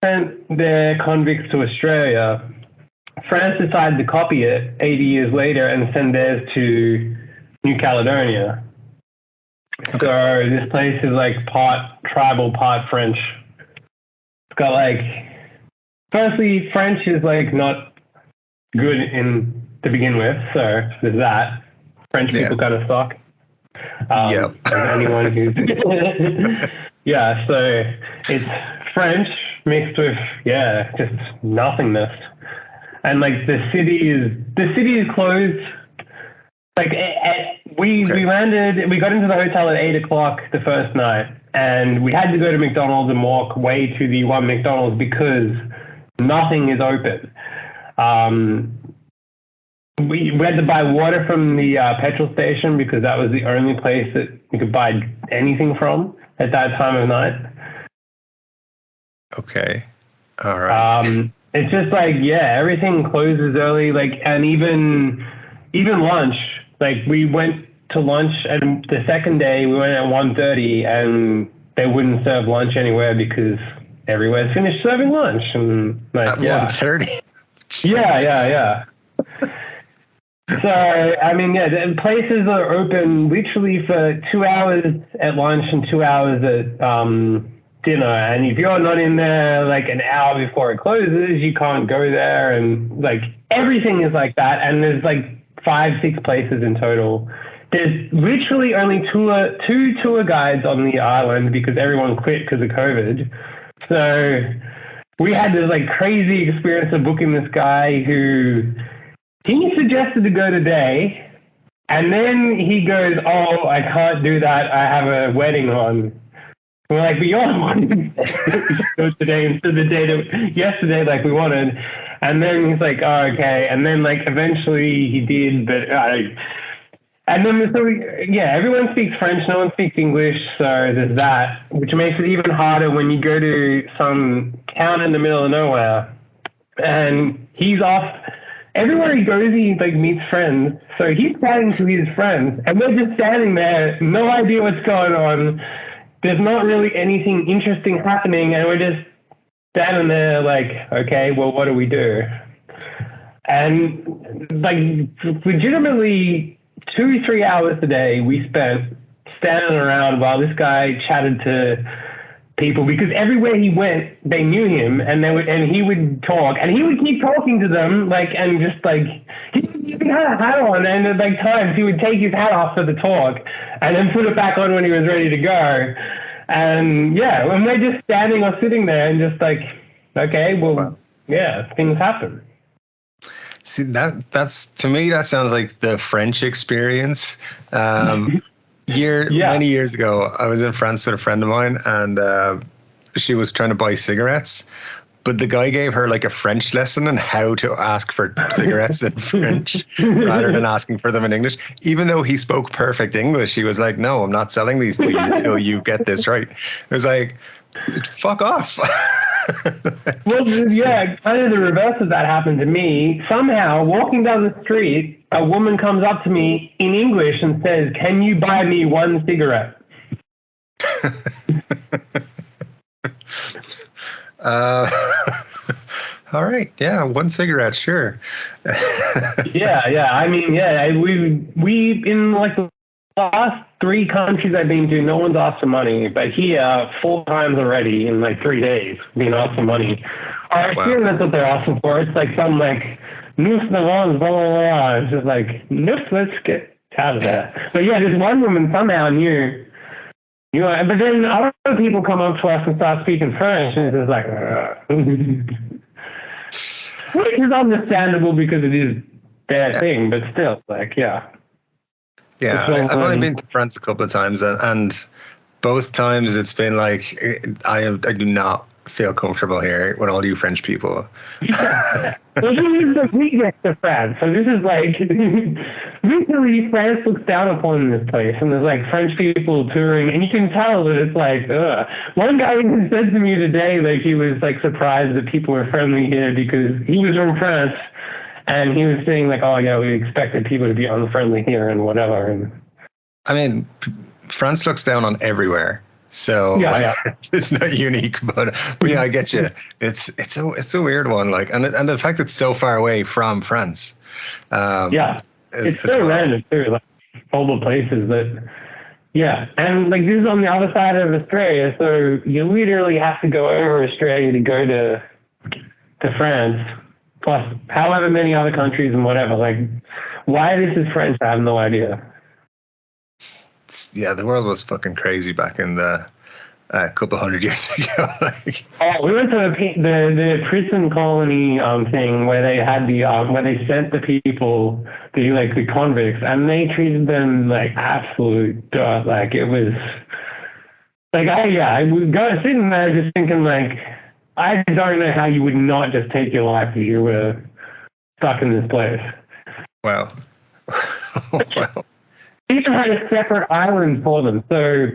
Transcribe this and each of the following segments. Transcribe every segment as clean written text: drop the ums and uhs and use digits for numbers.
sent their convicts to Australia, France decided to copy it 80 years later and send theirs to New Caledonia. Okay. So this place is like part tribal, part French. It's got like, firstly, French is like not good to begin with, so there's that. French people kind of suck. Yep. Anyone who's yeah, so it's French mixed with just nothingness, and like the city is closed. Like we landed, we got into the hotel at 8 o'clock the first night, and we had to go to McDonald's and walk way to the one McDonald's because nothing is open. We had to buy water from the petrol station because that was the only place that you could buy anything from at that time of night. Okay. All right. It's just like, everything closes early. Like, and even lunch, like we went to lunch, and the second day we went at 1:30 and they wouldn't serve lunch anywhere because everywhere's finished serving lunch. And like, at 1:30. Yeah. So, I mean, the places are open literally for 2 hours at lunch and 2 hours at dinner. And if you're not in there like an hour before it closes, you can't go there. And like everything is like that. And there's like 5-6 places in total. There's literally only two tour guides on the island because everyone quit because of COVID. So we had this like crazy experience of booking this guy who... He suggested to go today, and then he goes, "Oh, I can't do that. I have a wedding on." We're like, "But you're the one who go today instead of the day that yesterday, like we wanted." And then he's like, "Oh, okay." And then like eventually he did, but and then everyone speaks French, no one speaks English, so there's that, which makes it even harder when you go to some town in the middle of nowhere, and he's off. Everywhere he goes, he like meets friends. So he's chatting to his friends, and we're just standing there, no idea what's going on. There's not really anything interesting happening, and we're just standing there like, okay, well, what do we do? And like legitimately 2-3 hours a day we spent standing around while this guy chatted to people, because everywhere he went, they knew him, and he would talk, and he would keep talking to them, like, and just like he had a hat on, and at like times he would take his hat off for the talk, and then put it back on when he was ready to go, and when we're just standing or sitting there, and just like, okay, well, things happen. See, that's to me that sounds like the French experience. Many years ago, I was in France with a friend of mine, and she was trying to buy cigarettes, but the guy gave her like a French lesson on how to ask for cigarettes in French rather than asking for them in English. Even though he spoke perfect English, he was like, "No, I'm not selling these to you until you get this right." It was like, fuck off. Well, kind of the reverse of that happened to me. Somehow, walking down the street, a woman comes up to me in English and says, "Can you buy me one cigarette?" All right. Yeah. One cigarette. Sure. I mean, we in like the last 3 countries I've been to, no one's asked for money, but here 4 times already in like 3 days being asked for money. I assume that's what they're asking for. It's like some like noose the ones, blah, blah, blah. It's just like, nope, let's get out of that. But this one woman somehow knew, but then other people come up to us and start speaking French, and it's just like, which is understandable because it is their thing, but still, like, Yeah, I've only been to France a couple of times, and both times it's been like, I do not feel comfortable here with all you French people. Well, this is the weakness of France. So this is like, recently France looks down upon this place, and there's like French people touring, and you can tell that it's like, ugh. One guy even said to me today, like, he was like surprised that people were friendly here because he was from France. And he was saying like, "Oh yeah, we expected people to be unfriendly here and whatever." And I mean, France looks down on everywhere. So Yeah. it's not unique, but yeah, I get you. It's a weird one, like, and the fact it's so far away from France. Yeah. It's so well. random too, like all the places that, yeah. And like this is on the other side of Australia, so you literally have to go over Australia to go to France, plus however many other countries and whatever. Like, why this is French, I have no idea. Yeah, the world was fucking crazy back in the couple hundred years ago. Like, We went to the prison colony thing where they had where they sent the people, the convicts, and they treated them like absolute dirt. Like it was like I would go sitting there just thinking like, I don't know how you would not just take your life if you were stuck in this place. wow. Wow. They even had a separate island for them. So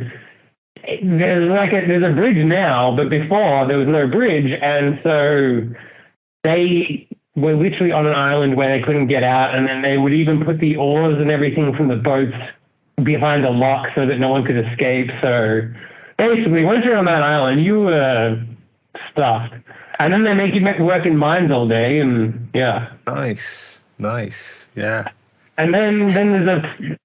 there's a bridge now, but before there was no bridge, and so they were literally on an island where they couldn't get out, and then they would even put the oars and everything from the boats behind a lock so that no one could escape. So basically, once you're on that island, you were stuffed. And then they make you work in mines all day, and yeah. Nice, yeah. And then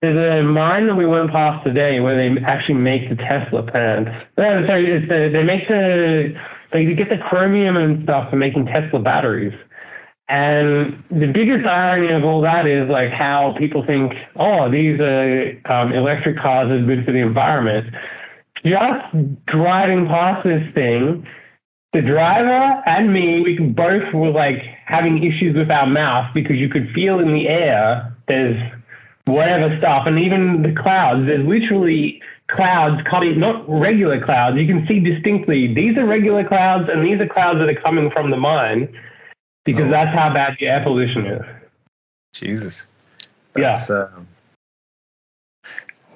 there's a mine that we went past today where they actually make the Tesla pants. They get the chromium and stuff for making Tesla batteries. And the biggest irony of all that is like how people think, oh, these electric cars are good for the environment. Just driving past this thing, the driver and me, we both were like having issues with our mouth because you could feel in the air there's whatever stuff, and even the clouds, there's literally clouds coming, not regular clouds. You can see distinctly these are regular clouds and these are clouds that are coming from the mine because that's how bad the air pollution is. Jesus. That's,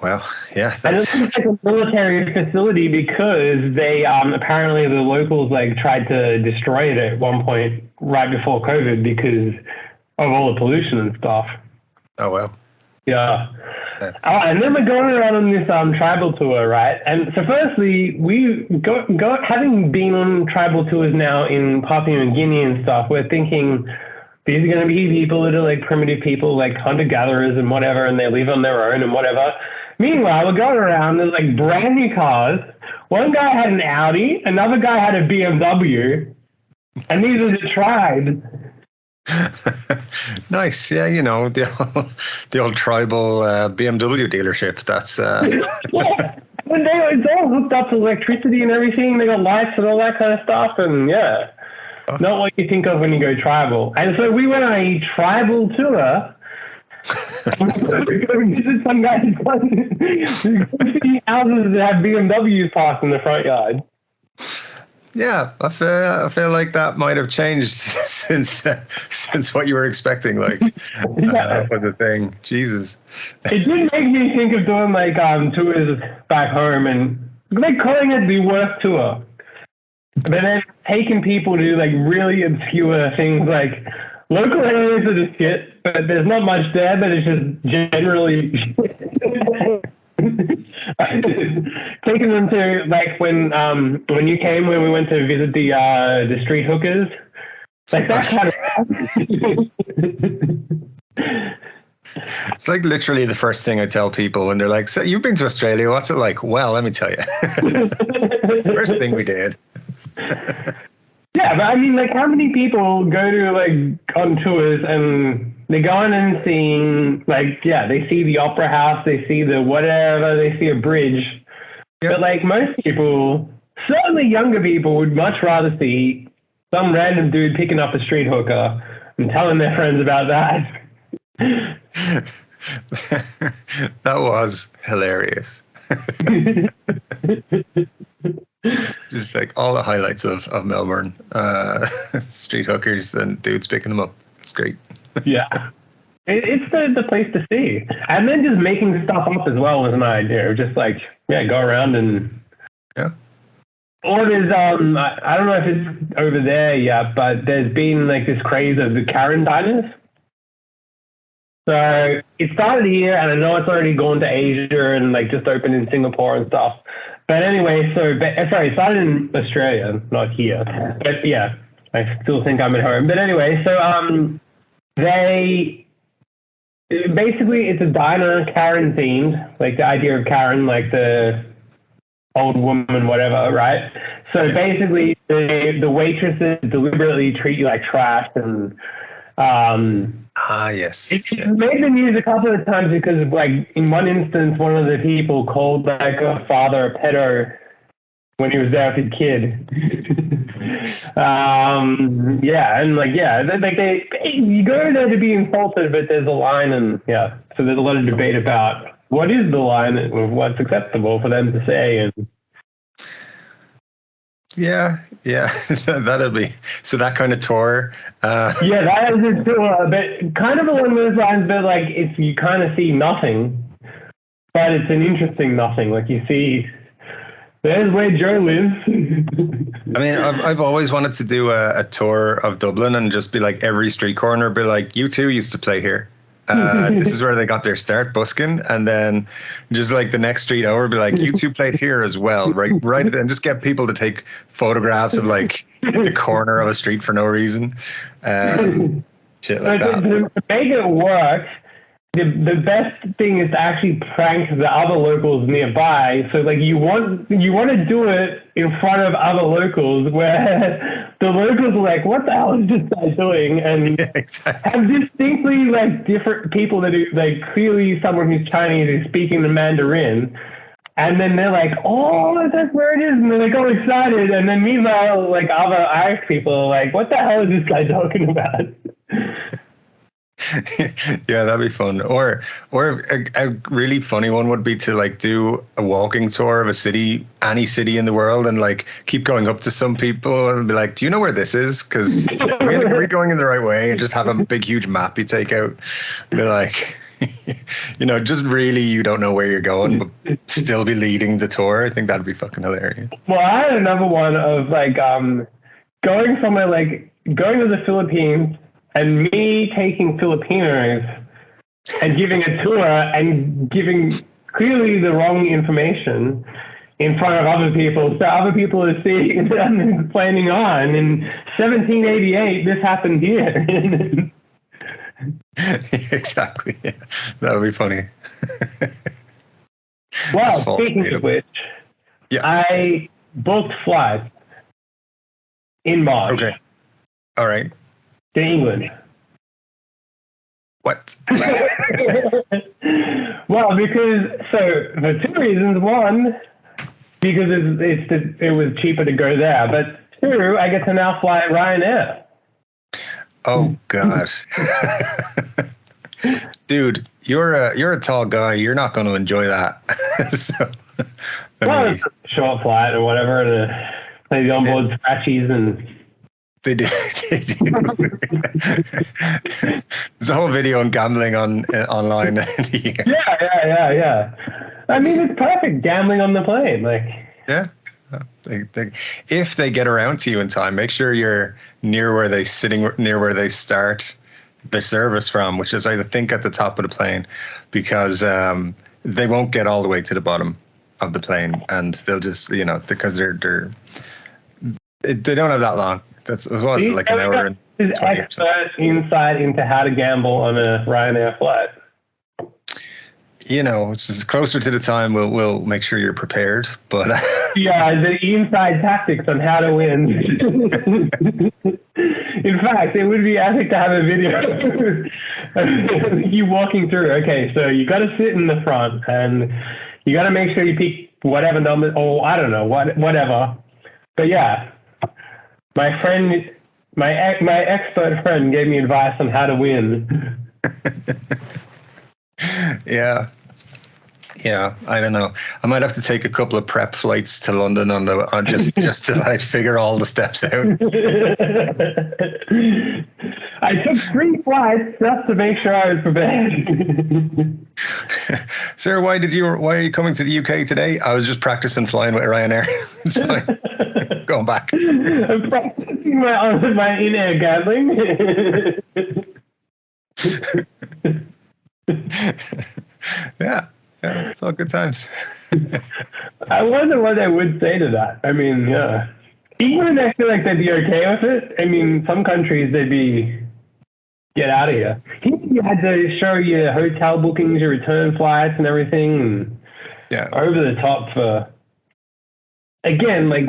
well, yeah. And it's like a military facility because they apparently the locals like tried to destroy it at one point right before COVID because of all the pollution and stuff. Oh, well. Yeah. And then we're going around on this tribal tour, right? And so firstly, we go having been on tribal tours now in Papua New Guinea and stuff, we're thinking these are going to be people that are like primitive people, like hunter-gatherers and whatever, and they live on their own and whatever. Meanwhile, we're going around, there's like brand new cars. One guy had an Audi, another guy had a BMW, and these are the tribes. Nice, yeah, the old tribal BMW dealership. That's yeah. And it's all hooked up to electricity and everything. They got lights and all that kind of stuff, and yeah, not what you think of when you go tribal. And so we went on a tribal tour. We visited some guys' houses that have BMWs parked in the front yard. Yeah, I feel like that might have changed since what you were expecting. Like, was the thing. Jesus. It did make me think of doing like tours back home, and they're calling it the worst tour. But then taking people to like really obscure things, like local areas are just shit, but there's not much there. But it's just generally. Taking them to like when you came, when we went to visit the street hookers, like that kind of. It's like literally the first thing I tell people when they're like, "So you've been to Australia? What's it like?" Well, let me tell you. First thing we did. Yeah, but I mean, like, how many people go to like on tours and they go on and seeing like, yeah, they see the opera house, they see the whatever, they see a bridge. Yep. But like most people, certainly younger people, would much rather see some random dude picking up a street hooker and telling their friends about that. That was hilarious. Just like all the highlights of Melbourne, street hookers and dudes picking them up. It's great. Yeah. It's the place to see. And then just making stuff up as well was an idea. Just like, yeah, go around and... Yeah. Or there's, I don't know if it's over there yet, but there's been like this craze of the Karen diners. So it started here, and I know it's already gone to Asia and like just opened in Singapore and stuff. But anyway, sorry, it started in Australia, not here. But yeah, I still think I'm at home. But anyway, so they basically it's a diner, Karen themed, like the idea of Karen, like the old woman, whatever, right? So basically, the waitresses deliberately treat you like trash, and yes. It made the news a couple of times because, like, in one instance, one of the people called like a father a pedo when he was there with his kid. Yeah, and like, yeah, they you go there to be insulted, but there's a line, and yeah, so there's a lot of debate about what is the line and what's acceptable for them to say, and yeah, that'll be so that kind of tour. Yeah, that is a tour, but kind of along those lines. But like, if you kind of see nothing, but it's an interesting nothing. Like you see, there's where Joe lives. I mean, I've always wanted to do a tour of Dublin and just be like every street corner, be like, you two used to play here. This is where they got their start busking, and then just like the next street over, be like, you two played here as well, right, and just get people to take photographs of like the corner of a street for no reason, shit like that. To make it work, the best thing is to actually prank the other locals nearby. So like you want to do it in front of other locals where the locals are like, what the hell is this guy doing? And yeah, exactly. have distinctly like different people that are like clearly someone who's Chinese is speaking the Mandarin. And then they're like, oh, that's where it is. And they're like, all excited. And then meanwhile, like other Irish people are like, what the hell is this guy talking about? Yeah, that'd be fun. Or a really funny one would be to like do a walking tour of a city, any city in the world, and like keep going up to some people and be like, do you know where this is? Because we're going in the right way, and just have a big huge map you take out. Be like, you know, just really you don't know where you're going, but still be leading the tour. I think that'd be fucking hilarious. Well, I had another one of like going somewhere, like going to the Philippines and me taking Filipinos and giving a tour and giving clearly the wrong information in front of other people. So other people are seeing and complaining on. In 1788, this happened here. Exactly. Yeah. That would be funny. Well, speaking of which, yeah. I booked flights in March. Okay. All right. To England. What? Well, because for two reasons. One, because it was cheaper to go there, but two, I get to now fly Ryanair. Oh gosh. Dude, you're a tall guy. You're not going to enjoy that. So, well, it's a short flight or whatever, and play the onboard scratchies and. They do. There's a whole video on gambling online. Yeah. I mean, it's perfect gambling on the plane. Like, yeah. If they get around to you in time, make sure you're near where they start the service from, which is I think at the top of the plane, because they won't get all the way to the bottom of the plane, and they'll just because they don't have that long. That's what was it, like an hour and 20 expert insight into how to gamble on a Ryanair flight. It's just closer to the time. We'll make sure you're prepared. But yeah, the inside tactics on how to win. In fact, it would be epic to have a video of you walking through. Okay, so you got to sit in the front, and you got to make sure you pick whatever number, or I don't know, whatever. But yeah. My expert friend gave me advice on how to win. Yeah, I don't know. I might have to take a couple of prep flights to London on just to like figure all the steps out. I took 3 flights just to make sure I was prepared. Sir, why are you coming to the UK today? I was just practicing flying with Ryanair. It's fine. Going back. I'm practicing my in-air gambling. Yeah, it's all good times. I wonder what they would say to that. I mean, yeah. Even I feel like they'd be okay with it. I mean, some countries they'd be get out of here. You had to show your hotel bookings, your return flights, and everything. And Yeah. over the top for. Again, like,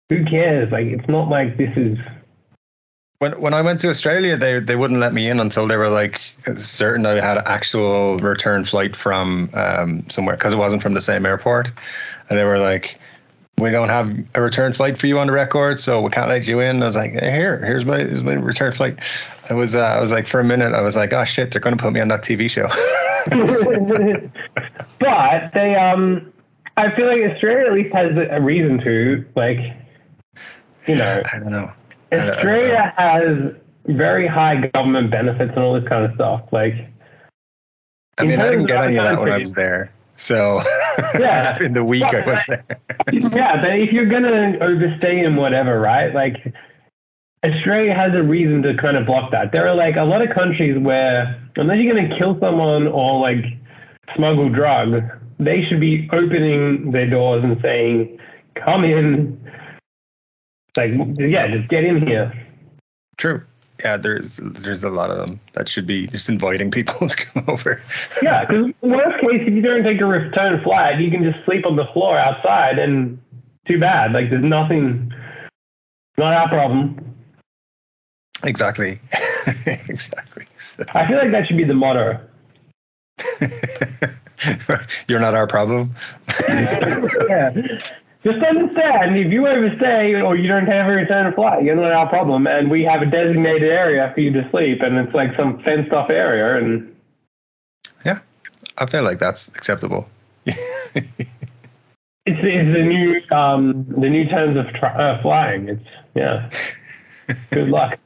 who cares? Like, it's not like this is. When I went to Australia, they wouldn't let me in until they were like certain I had an actual return flight from somewhere, because it wasn't from the same airport, and they were like, "We don't have a return flight for you on the record, so we can't let you in." I was like, "Here's my return flight." I was like, for a minute, I was like, "Oh shit, they're going to put me on that TV show." But they, I feel like Australia at least has a reason to, like, you know. I don't know. Australia has very high government benefits and all this kind of stuff. Like, I mean, I didn't get any of that when I was there. So, yeah, in the week I was there. Yeah, but if you're gonna overstay and whatever, right? Like, Australia has a reason to kind of block that. There are like a lot of countries where, unless you're gonna kill someone or like smuggle drugs, they should be opening their doors and saying, "Come in." Like, yeah, just get in here. True. Yeah, there's a lot of them that should be just inviting people to come over. Yeah, because worst case, if you don't take a return flight, you can just sleep on the floor outside, and too bad. Like, there's nothing, not our problem. Exactly. Exactly. So. I feel like that should be the motto. You're not our problem. Yeah. Just understand, if you overstay or you don't have a return flight, you're not our problem, and we have a designated area for you to sleep, and it's like some fenced off area, and yeah, I feel like that's acceptable. it's the new terms of flying. It's good luck.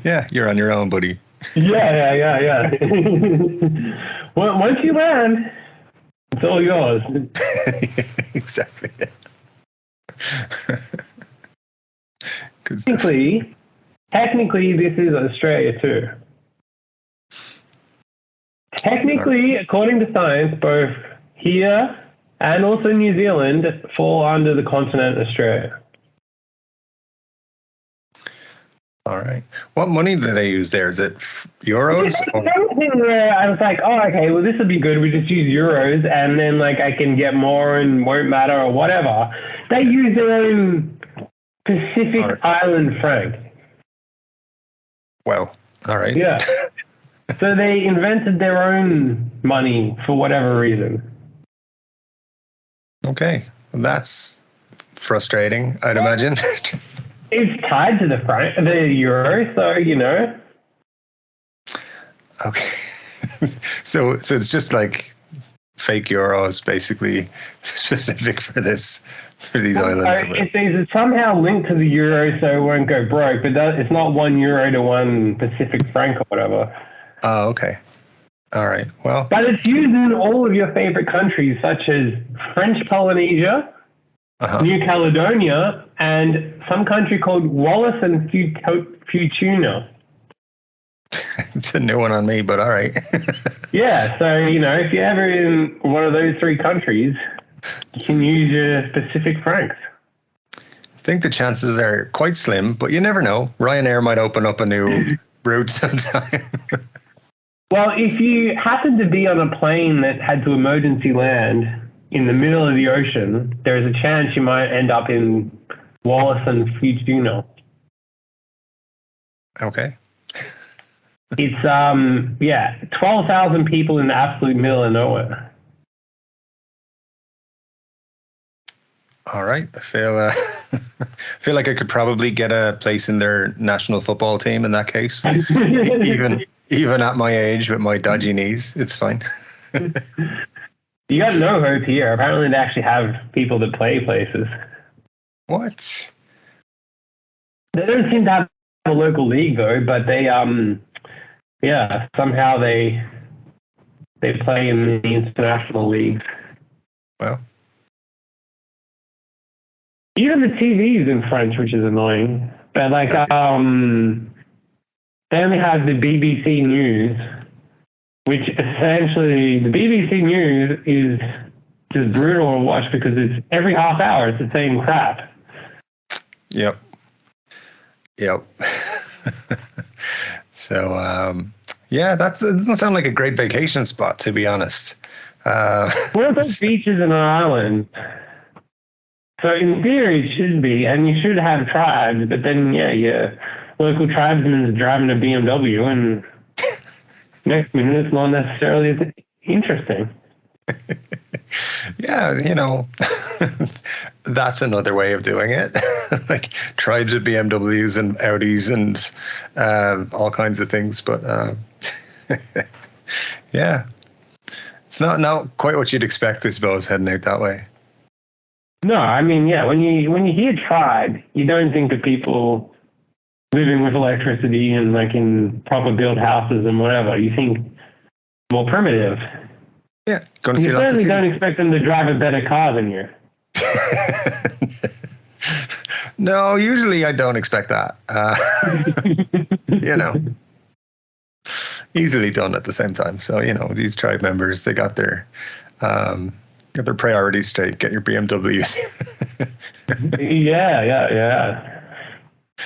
Yeah, you're on your own, buddy. Yeah. Well, once you land, it's all yours. Exactly. Technically, this is Australia too. Technically, according to science, both here and also New Zealand fall under the continent Australia. All right. What money do they use there? Is it euros? Everything where I was like, oh, okay, well, this would be good. We just use euros, and then like I can get more and won't matter or whatever. They use their own Pacific Island franc. Wow. All right. Yeah. So they invented their own money for whatever reason. Okay. Well, that's frustrating, I'd imagine. It's tied to the euro, so you know. Okay. So it's just like fake euros, basically specific for these islands. It's somehow linked to the euro, so it won't go broke. But it's not €1 to one Pacific franc or whatever. Oh, okay. All right. Well, but it's used in all of your favorite countries, such as French Polynesia, New Caledonia, and some country called Wallis and Futuna. It's a new one on me, but all right. Yeah, so, you know, if you're ever in one of those three countries, you can use your Pacific francs. I think the chances are quite slim, but you never know. Ryanair might open up a new route sometime. Well, if you happen to be on a plane that had to emergency land in the middle of the ocean, there's a chance you might end up in Wallis and Futuna. Okay. It's 12,000 people in the absolute middle of nowhere. All right. I feel like I could probably get a place in their national football team in that case. Even at my age with my dodgy knees, it's fine. You got no hope here. Apparently they actually have people that play places. What? They don't seem to have a local league though, but they somehow they play in the international leagues. Well, even the TV is in French, which is annoying. But like they only have the BBC News, which essentially the BBC News is just brutal to watch because it's every half hour it's the same crap. Yep. So, yeah, it doesn't sound like a great vacation spot, to be honest. Well, there's beaches in an island. So in theory, it should be, and you should have tribes, but then, yeah, your local tribesman is driving a BMW, and next minute it's not necessarily as interesting. Yeah, that's another way of doing it. Like tribes of BMWs and Audis and all kinds of things. But yeah, it's not quite what you'd expect, I suppose, heading out that way. No, I mean, yeah, when you hear tribe, you don't think of people living with electricity and like in proper built houses and whatever. You think more primitive. Yeah, going to see you lots of certainly TV. don't expect them to drive a better car than you. No, usually I don't expect that. Easily done at the same time. So, these tribe members, they got their priorities straight. Get your BMWs.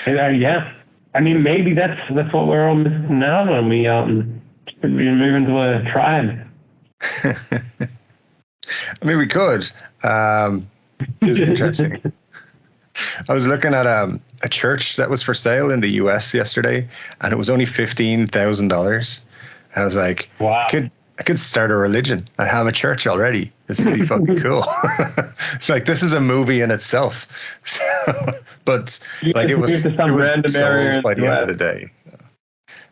Yeah. I mean, maybe that's what we're all missing out on. We move into a tribe. I mean, we could. It's interesting. I was looking at a church that was for sale in the US yesterday, and it was only $15,000. I was like, wow. I could start a religion. I have a church already. This would be fucking cool. It's like, this is a movie in itself. But like, it was some random area by the end of the day.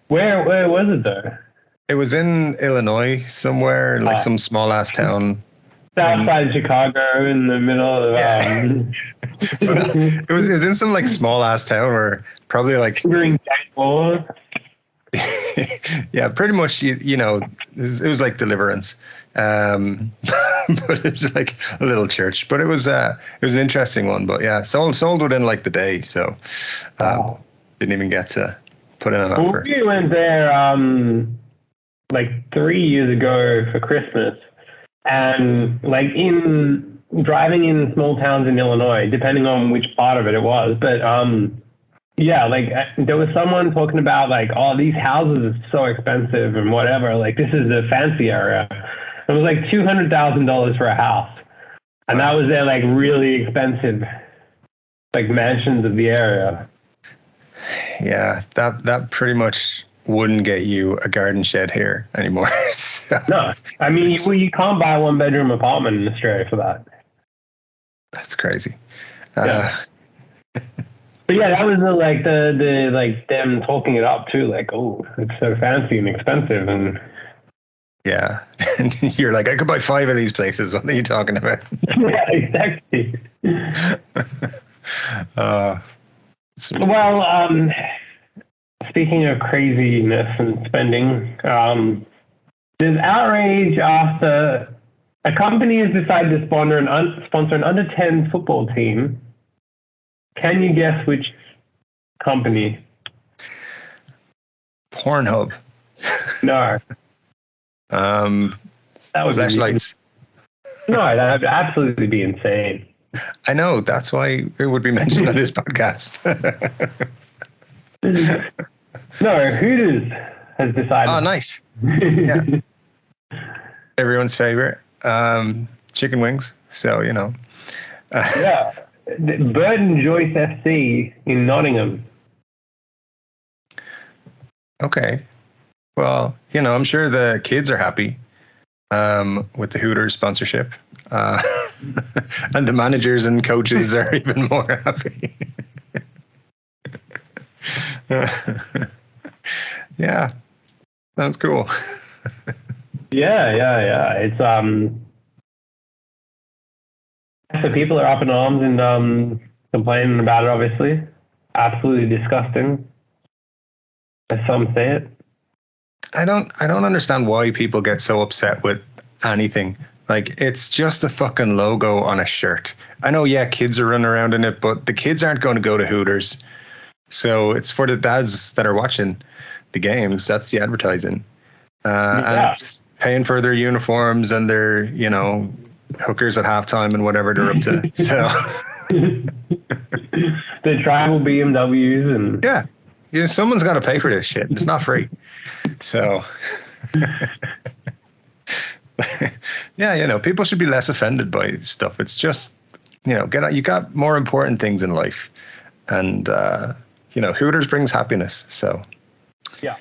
Where was it though? It was in Illinois somewhere, like some small ass town. Outside Chicago, in the middle of it was in some like small ass town where probably like yeah, pretty much it was like Deliverance, but it's like a little church. But it was an interesting one. But yeah, sold within like the day, so didn't even get to put in an offer. We went there like 3 years ago for Christmas. And like driving in small towns in Illinois, depending on which part of it was, but there was someone talking about like, oh, these houses are so expensive and whatever. Like this is the fancy area. It was like $200,000 for a house, and that was their like really expensive like mansions of the area. Yeah, that pretty much wouldn't get you a garden shed here anymore. So, no, I mean, you can't buy a 1-bedroom apartment in Australia for that. That's crazy. Yeah. But yeah, that was the like them talking it up too. Like, oh, it's so fancy and expensive, and yeah, and you're like, I could buy 5 of these places. What are you talking about? Yeah, exactly. Well, speaking of craziness and spending, there's outrage after a company has decided to sponsor an under-10 football team. Can you guess which company? Pornhub. No. That would flashlights. No, that would absolutely be insane. I know. That's why it would be mentioned on this podcast. No, Hooters has decided. Oh, nice. Yeah. Everyone's favorite. Chicken wings. So, Yeah. Burton Joyce FC in Nottingham. Okay. Well, I'm sure the kids are happy with the Hooters sponsorship. And the managers and coaches are even more happy. Yeah. Sounds cool. Yeah. It's so people are up in arms and complaining about it, obviously. Absolutely disgusting, as some say it. I don't understand why people get so upset with anything. Like, it's just a fucking logo on a shirt. I know, yeah, kids are running around in it, but the kids aren't going to go to Hooters. So it's for the dads that are watching the games. That's the advertising. And it's paying for their uniforms and their, hookers at halftime and whatever they're up to. So the tribal BMWs and yeah, someone's got to pay for this shit. It's not free. So yeah, people should be less offended by stuff. It's just, get out. You got more important things in life, and Hooters brings happiness. So yeah,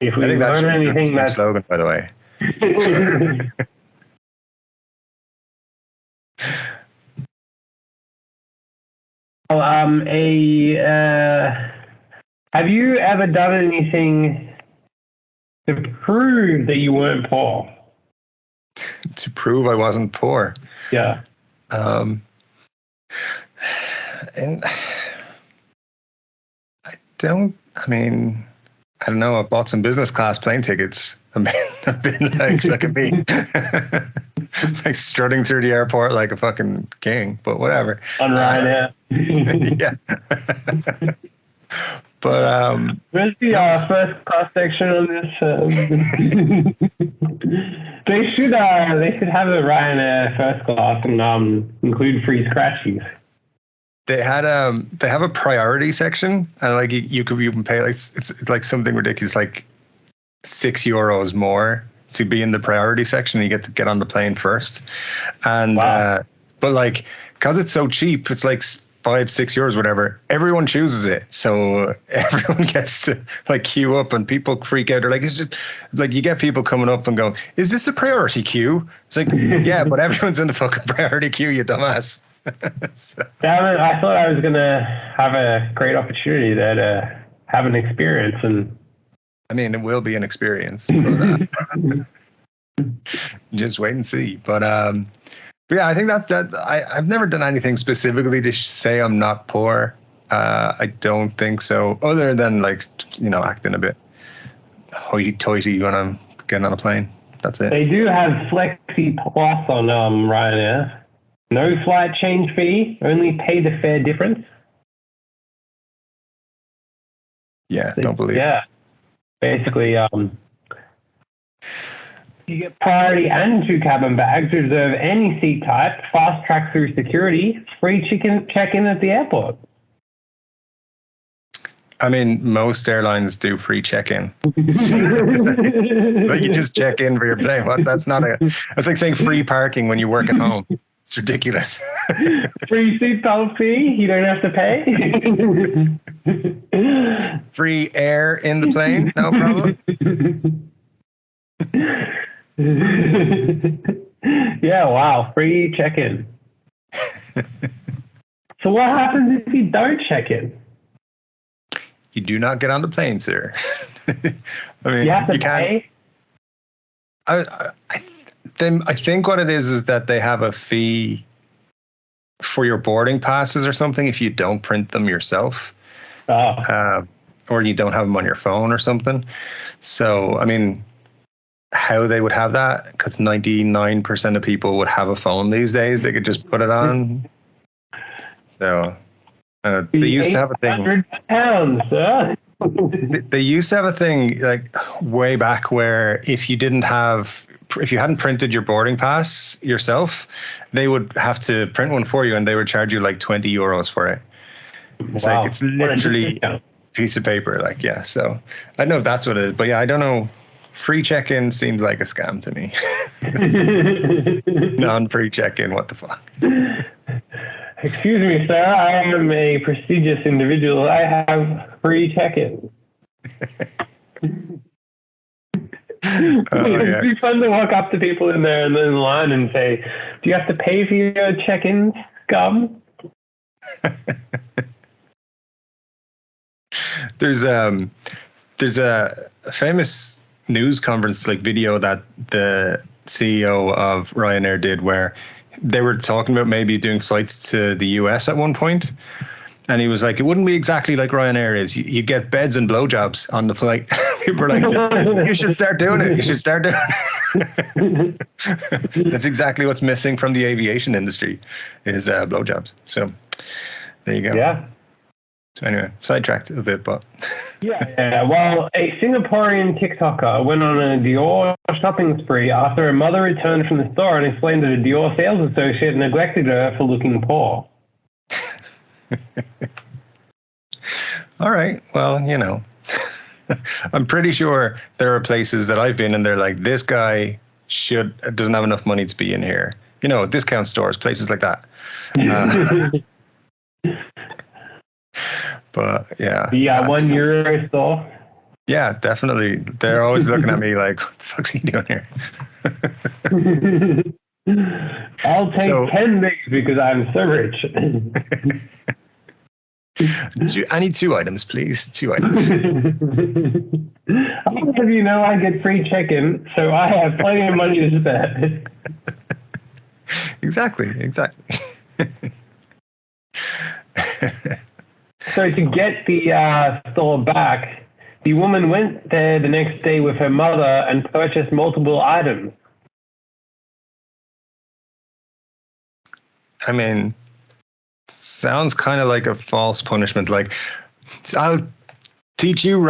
if we I think learn anything, that's slogan, by the way. Well, have you ever done anything to prove that you weren't poor? To prove I wasn't poor? Yeah. And I don't know. I bought some business class plane tickets. I've been like, look at me, like strutting through the airport like a fucking king, but whatever. On Ryanair. Yeah. But where's the first class section on this? They should have a Ryanair first class and include free scratchies. They have a priority section, and like you can pay like it's like something ridiculous, like €6 more to be in the priority section. You get to get on the plane first, and wow. But like because it's so cheap, it's like €5-6 whatever. Everyone chooses it, so everyone gets to like queue up, and people freak out. They're like, it's just like you get people coming up and going, "Is this a priority queue?" It's like, yeah, but everyone's in the fucking priority queue, you dumbass. So. I thought I was gonna have a great opportunity there to have an experience, and it will be an experience, but just wait and see. But yeah, I think that I've never done anything specifically to say I'm not poor. I don't think so, other than like acting a bit hoity-toity when I'm getting on a plane. That's it. They do have Flexi Plus on Ryanair. No flight change fee, only pay the fare difference. Yeah, don't believe it. Yeah. Basically, you get priority and 2 cabin bags, reserve any seat type, fast track through security, free check-in at the airport. Most airlines do free check-in. Like you just check in for your plane. That's like saying free parking when you work at home. It's ridiculous. Free seatbelt fee, you don't have to pay. Free air in the plane, no problem. Yeah, wow, free check-in. So what happens if you don't check in? You do not get on the plane, sir. You have to pay? I think what it is that they have a fee for your boarding passes or something if you don't print them yourself. Oh. Or you don't have them on your phone or something. So, how they would have that, because 99% of people would have a phone these days. They could just put it on. So, they used to have a thing. £100, They used to have a thing like way back where if you hadn't printed your boarding pass yourself, they would have to print one for you, and they would charge you like €20 for it. It's wow. like it's literally a piece of paper. Like, yeah. So I don't know if that's what it is, but yeah, I don't know. Free check-in seems like a scam to me. Non-free check-in, what the fuck? Excuse me, sir. I am a prestigious individual. I have free check-in. It'd be fun to walk up to people in there and in line and say, "Do you have to pay for your check-in, scum?" There's a famous news conference like video that the CEO of Ryanair did where they were talking about maybe doing flights to the US at one point. And he was like, it wouldn't be exactly like Ryanair is. You get beds and blowjobs on the flight. People were like, you should start doing it. You should start doing it. That's exactly what's missing from the aviation industry is blowjobs. So there you go. Yeah. So anyway, sidetracked a bit, but Yeah. Well, a Singaporean TikToker went on a Dior shopping spree after her mother returned from the store and explained that a Dior sales associate neglected her for looking poor. all right. Well, I'm pretty sure there are places that I've been and they're like, this guy doesn't have enough money to be in here. Discount stores, places like that. But yeah. Yeah, €1 store. Yeah, definitely. They're always looking at me like, what the fuck's he doing here? I'll take 10 bigs because I'm so rich. I need 2 items, please. 2 items. I'll have you know I get free check-in, so I have plenty of money to spend. Exactly. So to get the store back, the woman went there the next day with her mother and purchased multiple items. I mean, sounds kind of like a false punishment. Like, I'll teach you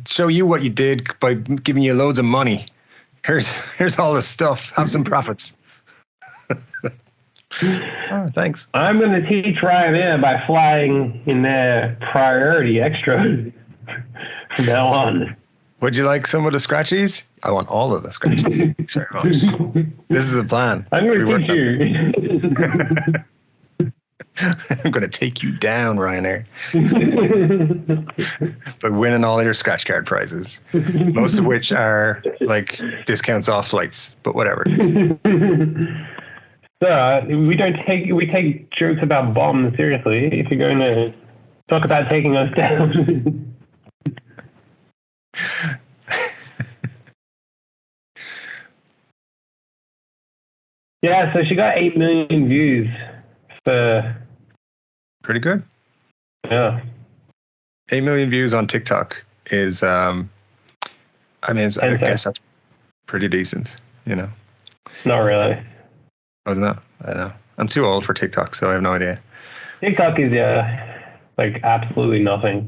show you what you did by giving you loads of money. Here's all this stuff. Have some profits. Oh, thanks. I'm going to teach Ryanair by flying in their priority extra from now on. Would you like some of the scratchies? I want all of the scratchies. Thanks very much. This is a plan. I'm going to teach you. I'm going to take you down, Ryanair. By winning all your scratch card prizes, most of which are like discounts off flights, but whatever. So we take jokes about bombs seriously. If you're going to talk about taking us down. Yeah, so she got 8 million views. Pretty good. Yeah. 8 million views on TikTok is, I guess that's pretty decent, Not really. Wasn't it? I know. I'm too old for TikTok, so I have no idea. TikTok is, like absolutely nothing.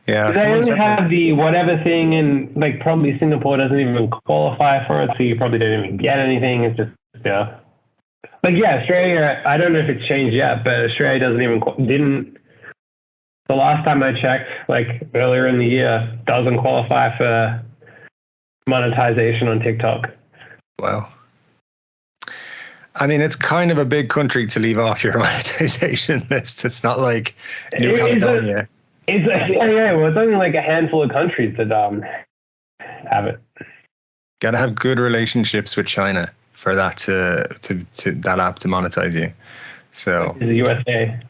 Yeah. They only have the whatever thing, and like probably Singapore doesn't even qualify for it, so you probably don't even get anything. It's just, Like, Australia, I don't know if it's changed yet, but Australia didn't, the last time I checked, like earlier in the year, doesn't qualify for monetization on TikTok. Wow. I mean, it's kind of a big country to leave off your monetization list. It's not like New Caledonia. Well, it's only like a handful of countries that have it. Got to have good relationships with China for that to that app to monetize you. So the USA.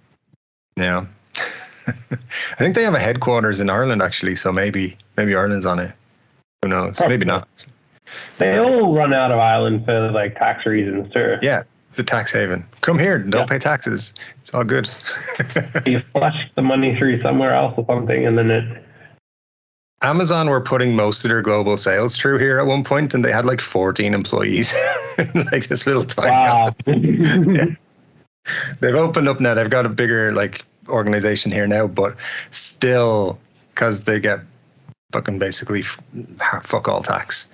Yeah. I think they have a headquarters in Ireland actually, so maybe Ireland's on it. Who knows? Probably. Maybe not. They all run out of Ireland for like tax reasons too. Yeah, it's a tax haven. Come here, don't pay taxes. It's all good. You flush the money through somewhere else or something, and then Amazon were putting most of their global sales through here at one point, and they had like 14 employees. Like this little tiny office. Yeah. They've opened up now. They've got a bigger like organization here now, but still, because they get fucking basically fuck all tax.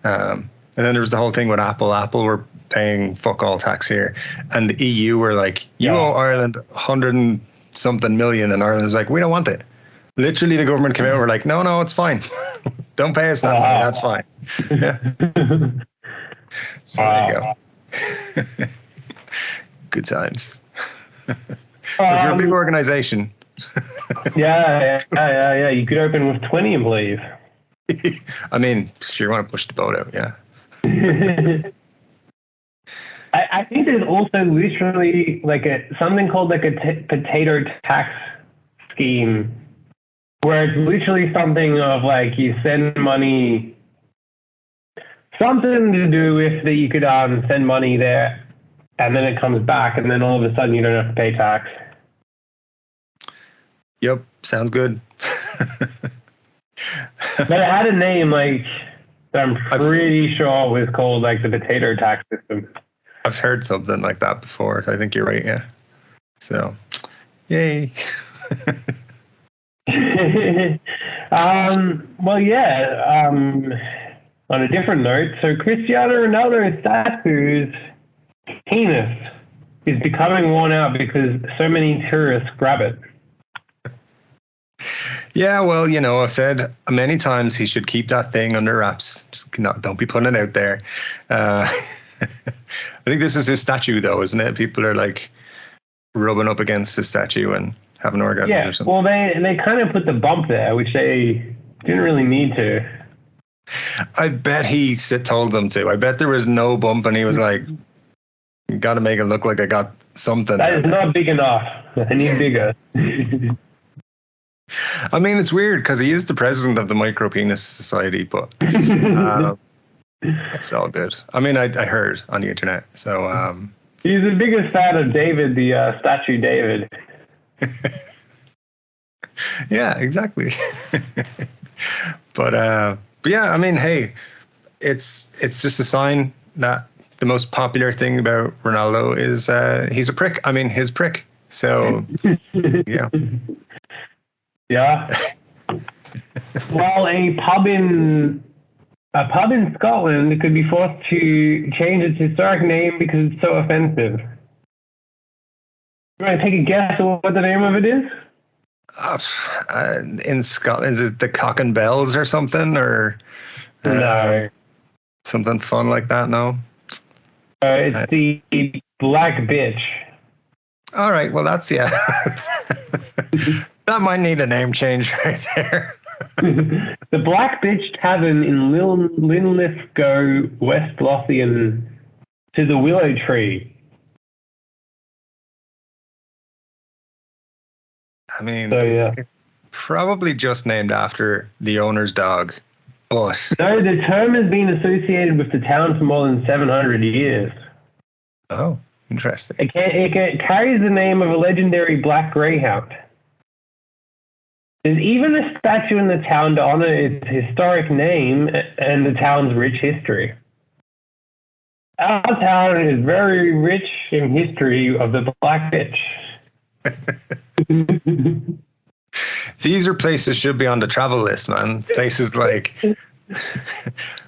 And then there was the whole thing with Apple. Apple were paying fuck all tax here, and the EU were like, you owe Ireland 100 and something million, and Ireland was like, we don't want it. Literally, the government came out and were like, no, it's fine. Don't pay us that money. That's fine. Yeah. So there you go. Good times. So if you're a big organization. Yeah. You could open with 20 employees. I mean, sure, you want to push the boat out, yeah. I think there's also literally like something called like a potato tax scheme, where it's literally something of like you send money, something to do with that you could send money there, and then it comes back, and then all of a sudden you don't have to pay tax. Yep, sounds good. But it had a name like that I'm pretty sure was called like the potato tax system. I've heard something like that before. I think you're right, yeah. So, Yay. Well, yeah. On a different note, so Cristiano Ronaldo's statue's penis is becoming worn out because so many tourists grab it. Yeah, well, I've said many times he should keep that thing under wraps. Just don't be putting it out there. I think this is his statue, though, isn't it? People are like rubbing up against his statue and having orgasms or something. Well, they kind of put the bump there, which they didn't really need to. I bet he told them to. I bet there was no bump, and he was like, "You got to make it look like I got something." That is not big enough. I need bigger. I mean, it's weird because he is the president of the Micro Penis Society, but it's all good. I mean, I heard on the internet. So he's the biggest fan of David, the statue David. Yeah, exactly. But yeah, I mean, hey, it's just a sign that the most popular thing about Ronaldo is he's a prick. I mean, his prick. So yeah. Yeah. Well, a pub in Scotland could be forced to change its historic name because it's so offensive. You want to take a guess at what the name of it is? In Scotland, is it the Cock and Bells or something, or no, something fun like that? No, it's the Black Bitch. All right, well that's that might need a name change right there. The Black Bitch Tavern in Linlithgow, West Lothian, to the Willow Tree. I mean, so, yeah. Probably just named after the owner's dog, but... No, the term has been associated with the town for more than 700 years. Oh, interesting. It carries the name of a legendary black greyhound. There's even a statue in the town to honor its historic name and the town's rich history. Our town is very rich in history of the Black Bitch. These are places should be on the travel list, man. Places like,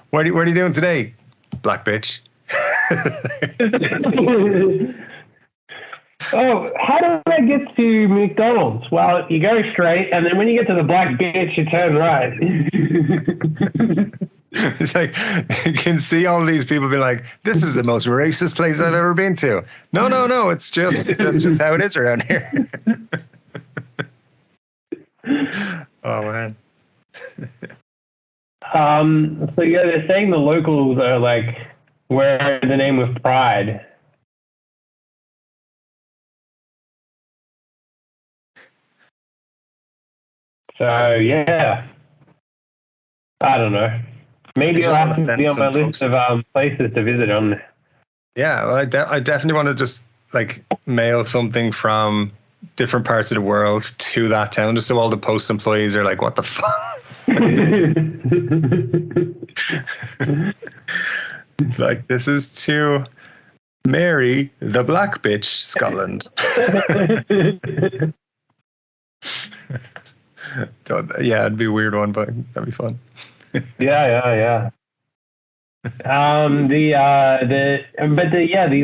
what are you doing today? Black Bitch. Oh, how do I get to McDonald's? Well, you go straight, and then when you get to the Black Bitch, you turn right. It's like, you can see all these people be like, this is the most racist place I've ever been to. No, that's just how it is around here. Oh, man. So yeah, they're saying the locals are like, wear the name with pride. So yeah, I don't know. Maybe I'll have to be on my list of places to visit on. Yeah, well, I definitely want to just like mail something from different parts of the world to that town, just so all the post employees are like, "What the fuck?" It's like, this is to Mary, the Black Bitch, Scotland. Yeah, it'd be a weird one, but that'd be fun. Yeah. The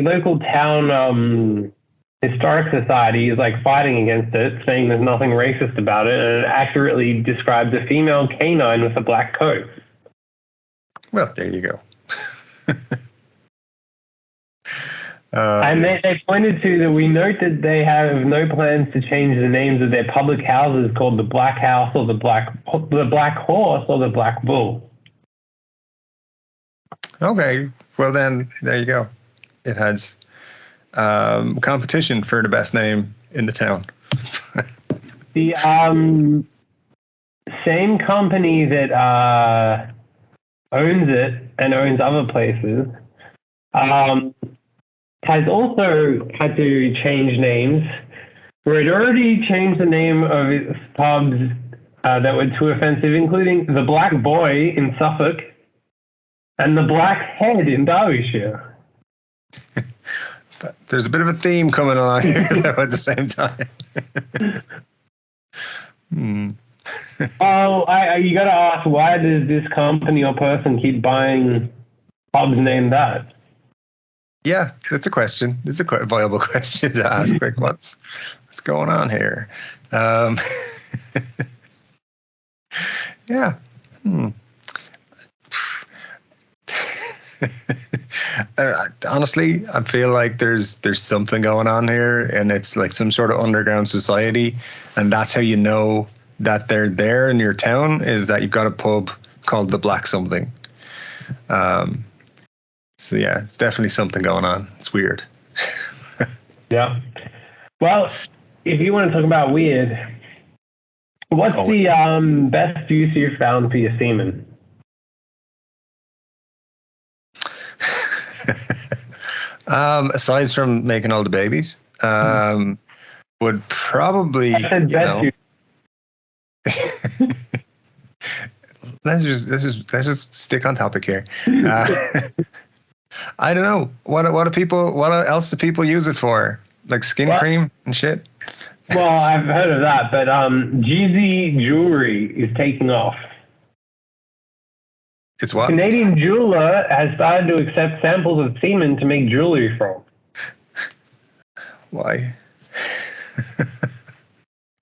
local town historic society is like fighting against it, saying there's nothing racist about it, and it accurately describes a female canine with a black coat. Well, there you go. And they pointed to that we note that they have no plans to change the names of their public houses called the Black House or the Black Horse or the Black Bull. Okay, well then there you go. It has competition for the best name in the town. The same company that owns it and owns other places has also had to change names, where it already changed the name of its pubs that were too offensive, including the Black Boy in Suffolk and the Black Head in Derbyshire. But there's a bit of a theme coming along here though, at the same time. Oh, you got to ask, why does this company or person keep buying pubs named that? Yeah, it's a question. It's a quite viable question to ask. Like, what's going on here? Yeah. Honestly, I feel like there's something going on here, and it's like some sort of underground society, and that's how you know that they're there in your town, is that you've got a pub called the Black Something. So yeah, it's definitely something going on. It's weird. Yeah. Well, if you want to talk about weird, what's the best use you've found for your semen? Aside from making all the babies, would probably, I said best use. let's just stick on topic here. I don't know. What else do people use it for? Like skin cream and shit? Well, I've heard of that, but Jeezy jewellery is taking off. It's what? Canadian jeweler has started to accept samples of semen to make jewellery from. Why?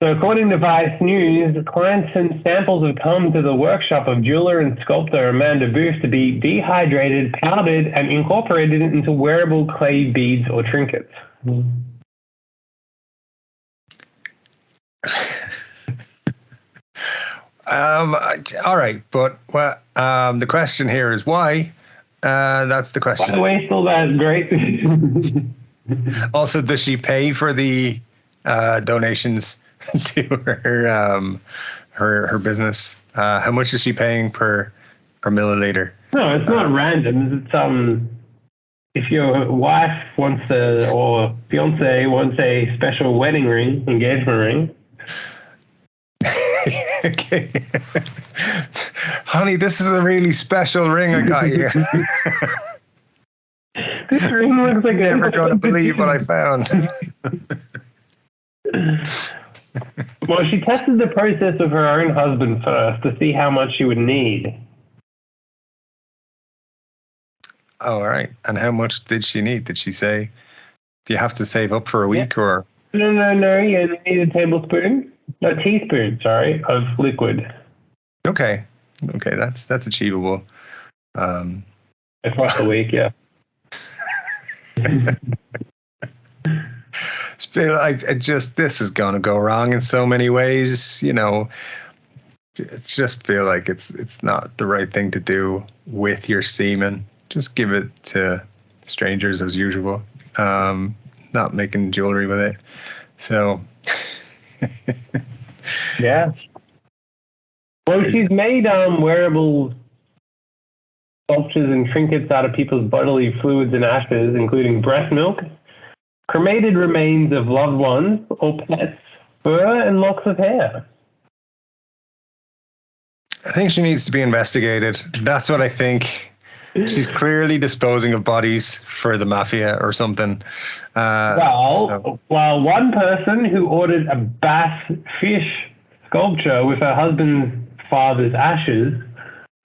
So according to Vice News, clients sent samples of cum to the workshop of jeweler and sculptor Amanda Booth to be dehydrated, powdered, and incorporated into wearable clay beads or trinkets. All right, but the question here is why? That's the question. By the way, still that great. Also, does she pay for the donations to her business? How much is she paying per milliliter? No, it's not random. It's if your wife wants or fiance wants a special wedding ring, engagement ring. Okay. Honey, this is a really special ring I got you. This ring looks like You're never going to believe what I found. Well, she tested the process with her own husband first to see how much she would need. Oh, all right. And how much did she need? Did she say, do you have to save up for a week or? No. You need a teaspoon, of liquid. Okay, that's achievable. Across the week, yeah. This is gonna go wrong in so many ways. You know, it just feel like it's not the right thing to do with your semen. Just give it to strangers as usual. Not making jewelry with it. So. Yeah. Well, she's made wearable sculptures and trinkets out of people's bodily fluids and ashes, including breast milk, cremated remains of loved ones or pets, fur, and locks of hair. I think she needs to be investigated. That's what I think. She's clearly disposing of bodies for the mafia or something. Well, one person who ordered a bass fish sculpture with her husband's father's ashes,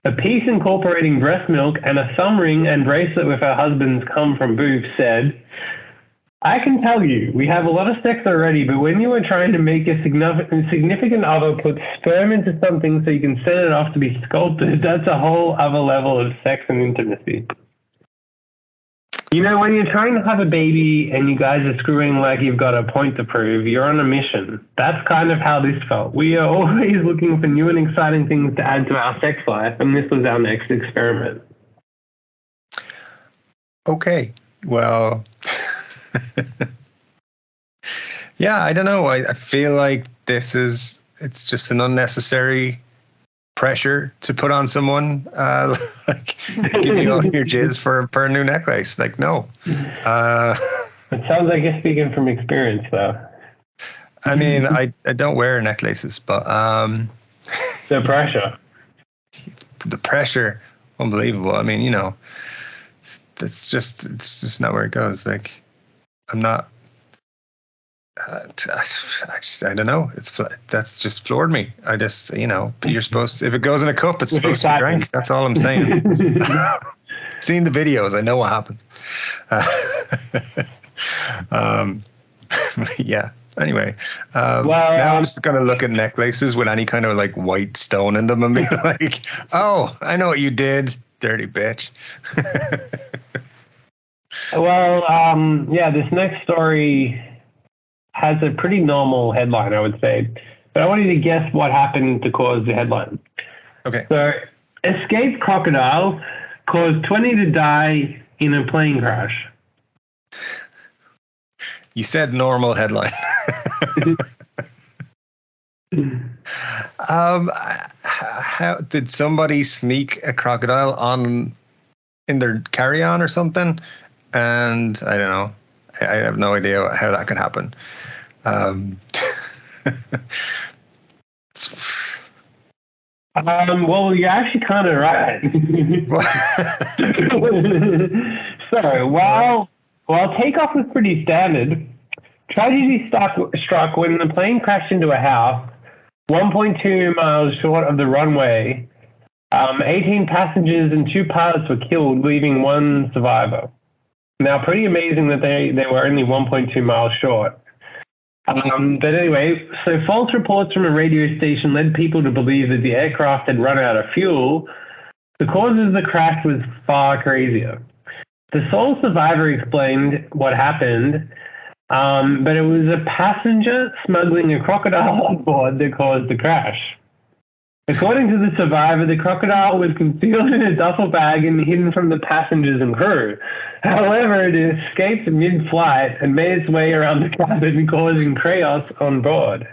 a piece incorporating breast milk, and a thumb ring and bracelet with her husband's cum from Booth said, "I can tell you, we have a lot of sex already, but when you are trying to make a significant other put sperm into something so you can send it off to be sculpted, that's a whole other level of sex and intimacy." You know, when you're trying to have a baby and you guys are screwing like you've got a point to prove, you're on a mission. That's kind of how this felt. We are always looking for new and exciting things to add to our sex life, and this was our next experiment. Okay, well... Yeah, I don't know. I feel like it's just an unnecessary pressure to put on someone. Like, give me all your jizz for a new necklace. Like, no. It sounds like you're speaking from experience, though. I mean, I don't wear necklaces, but the pressure, unbelievable. I mean, you know, it's just not where it goes. Like, I'm not. I don't know. That's just floored me. I just, you're supposed to, if it goes in a cup, it's supposed to be drank. That's all I'm saying. Seen the videos, I know what happens. Yeah. Anyway, now I'm just gonna look at necklaces with any kind of like white stone in them and be like, "Oh, I know what you did, dirty bitch." Well, this next story has a pretty normal headline, I would say. But I want you to guess what happened to cause the headline. Okay. So, escaped crocodile caused 20 to die in a plane crash. You said normal headline. How did somebody sneak a crocodile in their carry-on or something? And I don't know. I have no idea how that could happen. Well, you're actually kind of right. So, while takeoff was pretty standard, tragedy struck when the plane crashed into a house 1.2 miles short of the runway. 18 passengers and 2 pilots were killed, leaving 1 survivor. Now, pretty amazing that they were only 1.2 miles short. But anyway, so false reports from a radio station led people to believe that the aircraft had run out of fuel. The cause of the crash was far crazier. The sole survivor explained what happened, but it was a passenger smuggling a crocodile on board that caused the crash. According to the survivor, the crocodile was concealed in a duffel bag and hidden from the passengers and crew. However, it escaped mid-flight and made its way around the cabin, causing chaos on board.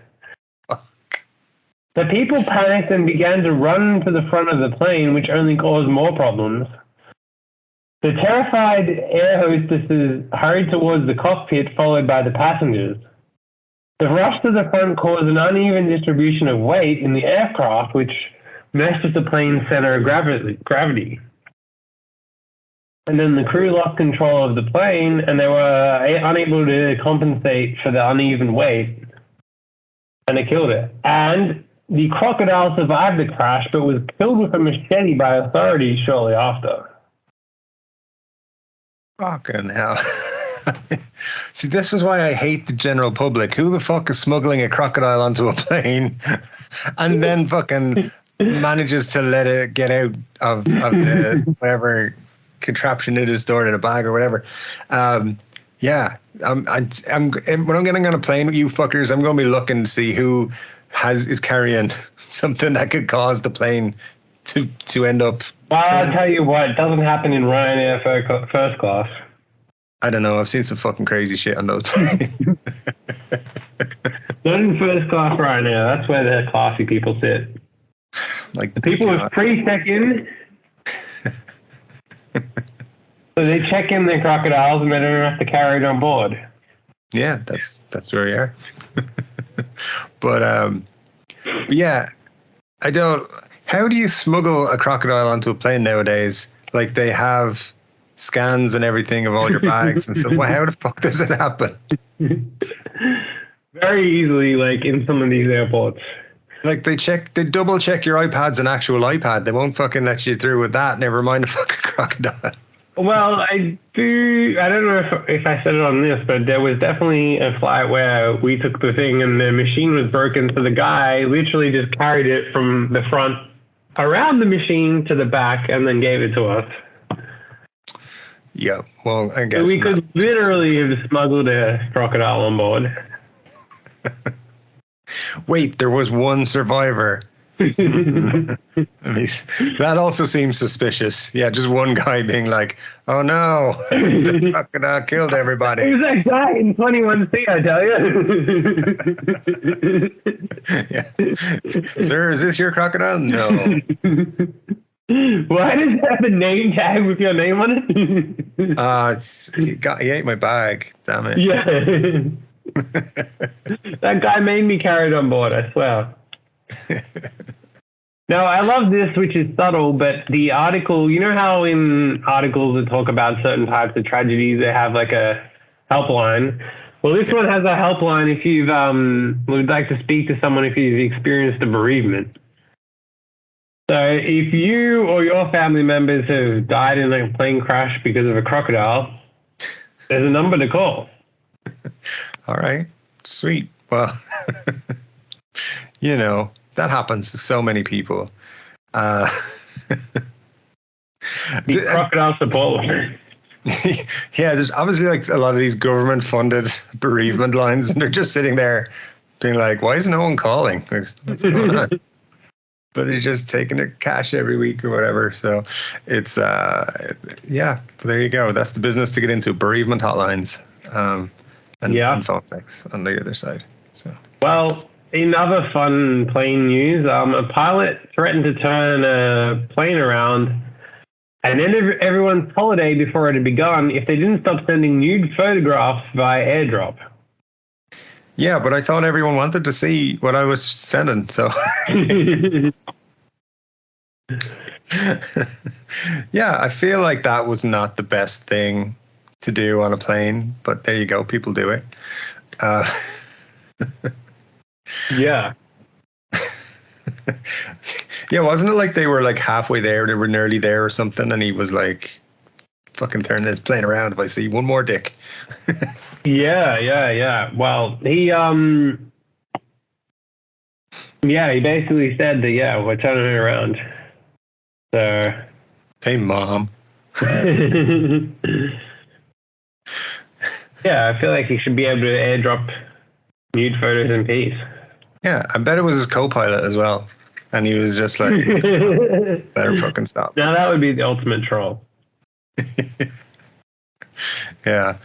The people panicked and began to run to the front of the plane, which only caused more problems. The terrified air hostesses hurried towards the cockpit, followed by the passengers. The rush to the front caused an uneven distribution of weight in the aircraft, which messed with the plane's center of gravity. And then the crew lost control of the plane, and they were unable to compensate for the uneven weight, and it killed it. And the crocodile survived the crash, but was killed with a machete by authorities shortly after. Fucking hell. See, this is why I hate the general public. Who the fuck is smuggling a crocodile onto a plane and then fucking manages to let it get out of the whatever contraption it is stored in a bag or whatever? When I'm getting on a plane with you fuckers, I'm going to be looking to see who is carrying something that could cause the plane to end up. Well, I'll tell you what, it doesn't happen in Ryanair first class. I don't know. I've seen some fucking crazy shit on those planes. Not in first class Ryanair. That's where the classy people sit. Like the people with pre-check-in. So they check in their crocodiles and they don't have to carry it on board. Yeah, that's where we are. But yeah, I don't. How do you smuggle a crocodile onto a plane nowadays? Like they have scans and everything of all your bags and stuff. Well, how the fuck does it happen? Very easily, like in some of these airports. Like they double check your iPad's an actual iPad. They won't fucking let you through with that. Never mind a fucking crocodile. Well, I don't know if I said it on this, but there was definitely a flight where we took the thing and the machine was broken. So the guy literally just carried it from the front around the machine to the back and then gave it to us. Yeah, well, I guess so we could literally have smuggled a crocodile on board. Wait, there was one survivor. That also seems suspicious. Yeah, just one guy being like, "Oh no, the crocodile killed everybody." It was that guy in 21C, I tell you. Yeah. Sir, is this your crocodile? No. Why does it have a name tag with your name on it? He ate my bag. Damn it. Yeah. That guy made me carry it on board, I swear. Now, I love this, which is subtle, but the article, you know how in articles that talk about certain types of tragedies, they have like a helpline. Well, this one has a helpline if you've would like to speak to someone if you've experienced a bereavement. So if you or your family members have died in a plane crash because of a crocodile, there's a number to call. All right. Sweet. Well, that happens to so many people. The crocodile support line. Yeah, there's obviously like a lot of these government-funded bereavement lines, and they're just sitting there being like, why is no one calling? What's going on? But they're just taking their cash every week or whatever. So it's, there you go. That's the business to get into, bereavement hotlines and phone sex on the other side. So. Well, in other fun plane news, a pilot threatened to turn a plane around and end everyone's holiday before it had begun if they didn't stop sending nude photographs via AirDrop. Yeah, but I thought everyone wanted to see what I was sending, so. Yeah, I feel like that was not the best thing to do on a plane, but there you go, people do it. Yeah. Yeah, wasn't it like they were like halfway there, they were nearly there or something, and he was like, fucking turn this plane around if I see one more dick. Yeah. Well, he basically said that, we're turning it around. So. Hey, Mom. Yeah, I feel like he should be able to AirDrop nude photos in peace. Yeah, I bet it was his co-pilot as well. And he was just like, better fucking stop. Now that would be the ultimate troll. Yeah,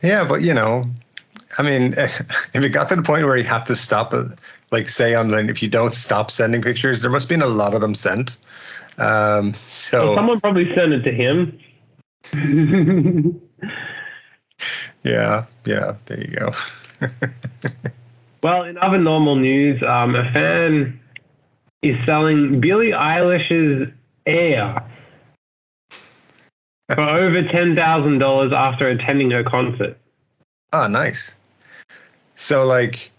but I mean, if it got to the point where he had to stop it, like say online, if you don't stop sending pictures, there must have been a lot of them sent. Well, someone probably sent it to him. Yeah, there you go. Well, in other normal news, a fan is selling Billie Eilish's Air for over $10,000 after attending her concert. Oh, nice. So, like,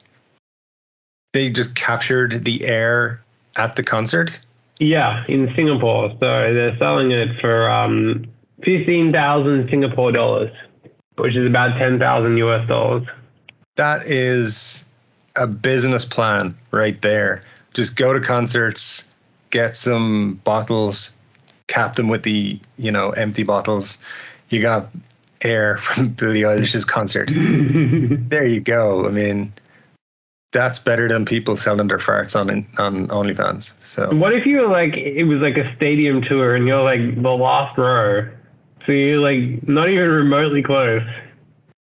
they just captured the air at the concert? Yeah, in Singapore. So they're selling it for 15,000 Singapore dollars, which is about 10,000 US dollars. That is a business plan right there. Just go to concerts, get some bottles, cap them with the, empty bottles. You got air from Billie Eilish's concert. There you go. I mean, that's better than people selling their farts on OnlyFans. So what if you were like, it was like a stadium tour and you're like the last row, so you're like not even remotely close?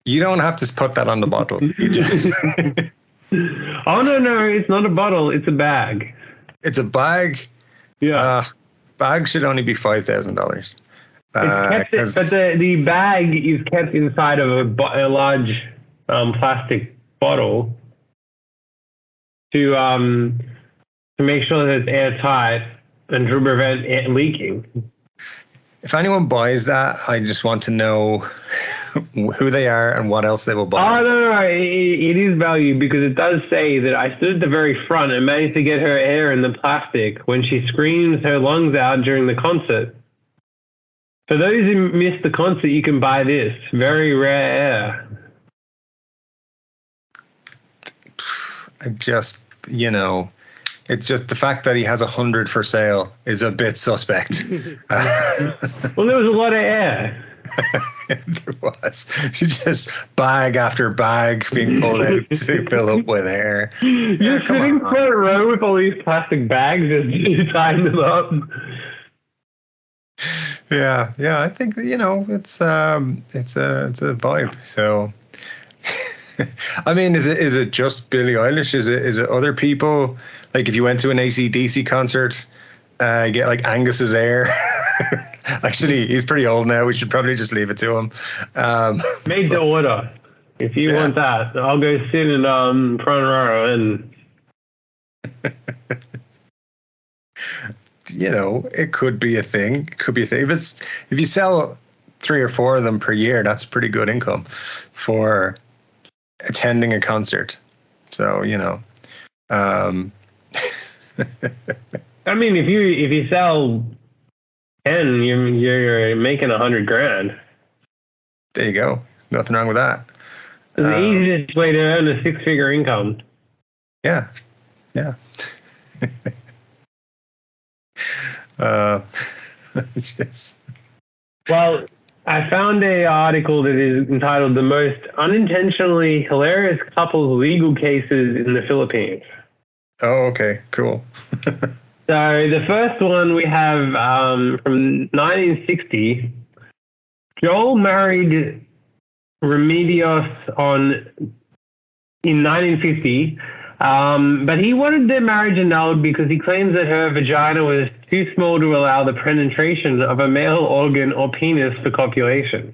You don't have to put that on the bottle. You just Oh no, it's not a bottle, it's a bag. It's a bag. Yeah. Bag should only be $5,000. But the bag is kept inside of a large plastic bottle to make sure that it's airtight and to prevent it leaking. If anyone buys that, I just want to know who they are and what else they will buy. Oh, no. It is valued because it does say that I stood at the very front and managed to get her air in the plastic when she screams her lungs out during the concert. For those who missed the concert, you can buy this. Very rare air. It's just the fact that he has 100 for sale is a bit suspect. Well, there was a lot of air. There was. Just bag after bag being pulled out to fill up with air. You're sitting front row with all these plastic bags, just tying them up. Yeah. I think that, it's a vibe. So, I mean, is it just Billie Eilish? Is it other people? Like if you went to an AC/DC concert, get like Angus's air. Actually, he's pretty old now. We should probably just leave it to him. Made to order. If you want that, I'll go sit in front row and. It could be a thing. If you sell 3 or 4 of them per year, that's pretty good income for attending a concert. So, you know, I mean, if you sell 10, you're making $100,000. There you go. Nothing wrong with that. It's the easiest way to earn a 6-figure income. Yeah. Just. Well, I found a article that is entitled "The Most Unintentionally Hilarious Couples Legal Cases in the Philippines." Oh, okay, cool. So the first one we have from 1960. Joel married Remedios in 1950, but he wanted their marriage annulled because he claims that her vagina was too small to allow the penetration of a male organ or penis for copulation.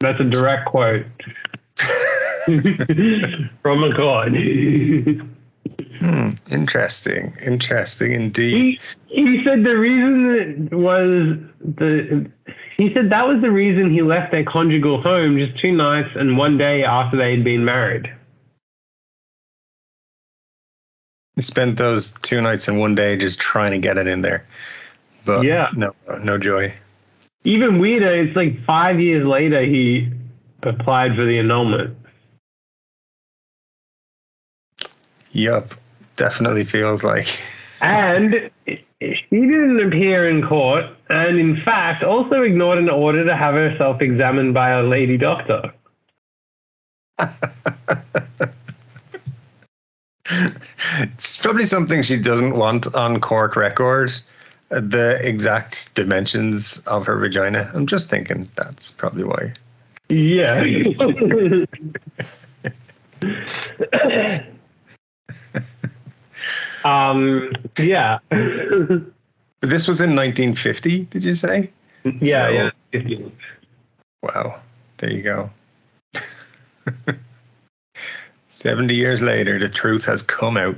That's a direct quote from a court. Interesting indeed. He said the reason that was the reason he left their conjugal home just 2 nights and 1 day after they had been married. He spent those 2 nights and 1 day just trying to get it in there, but yeah, no joy. Even weirder, it's like 5 years later he applied for the annulment. Yup, definitely feels like. And she didn't appear in court, and in fact also ignored an order to have herself examined by a lady doctor. It's probably something she doesn't want on court record, the exact dimensions of her vagina. I'm just thinking that's probably why. Yeah. Yeah. But this was in 1950, did you say? Yeah. Wow. There you go. 70 years later, the truth has come out.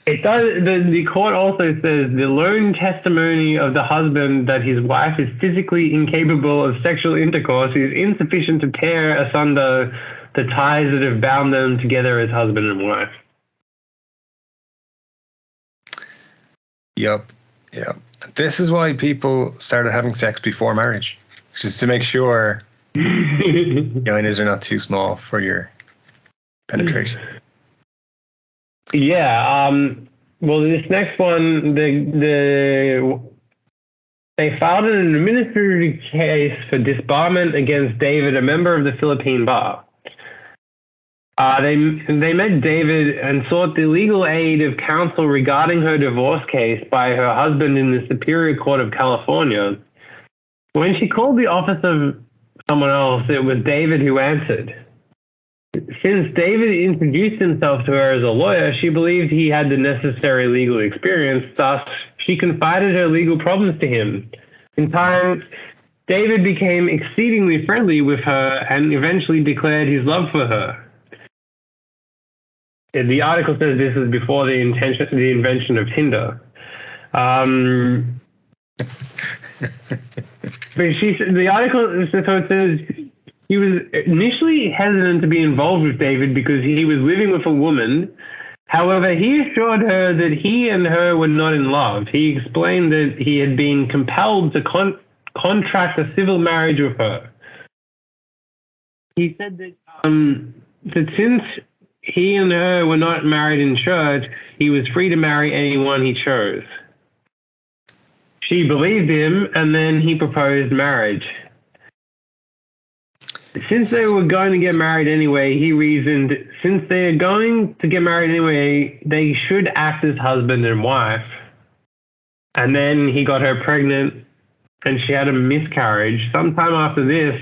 It does. The court also says the lone testimony of the husband that his wife is physically incapable of sexual intercourse is insufficient to tear asunder the ties that have bound them together as husband and wife. Yep. This is why people started having sex before marriage, just to make sure vaginas are not too small for your penetration. Yeah. Well, this next one, they filed an administrative case for disbarment against David, a member of the Philippine bar. They met David and sought the legal aid of counsel regarding her divorce case by her husband in the Superior Court of California. When she called the office of someone else, it was David who answered. Since David introduced himself to her as a lawyer, she believed he had the necessary legal experience. Thus, she confided her legal problems to him. In time, David became exceedingly friendly with her and eventually declared his love for her. The article says this was before the invention of Tinder. But the article says he was initially hesitant to be involved with David because he was living with a woman. However, he assured her that he and her were not in love. He explained that he had been compelled to contract a civil marriage with her. He said that since he and her were not married in church, he was free to marry anyone he chose. She believed him, and then he proposed marriage. Since they were going to get married anyway, he reasoned, since they are going to get married anyway, they should act as husband and wife. And then he got her pregnant, and she had a miscarriage. Sometime after this,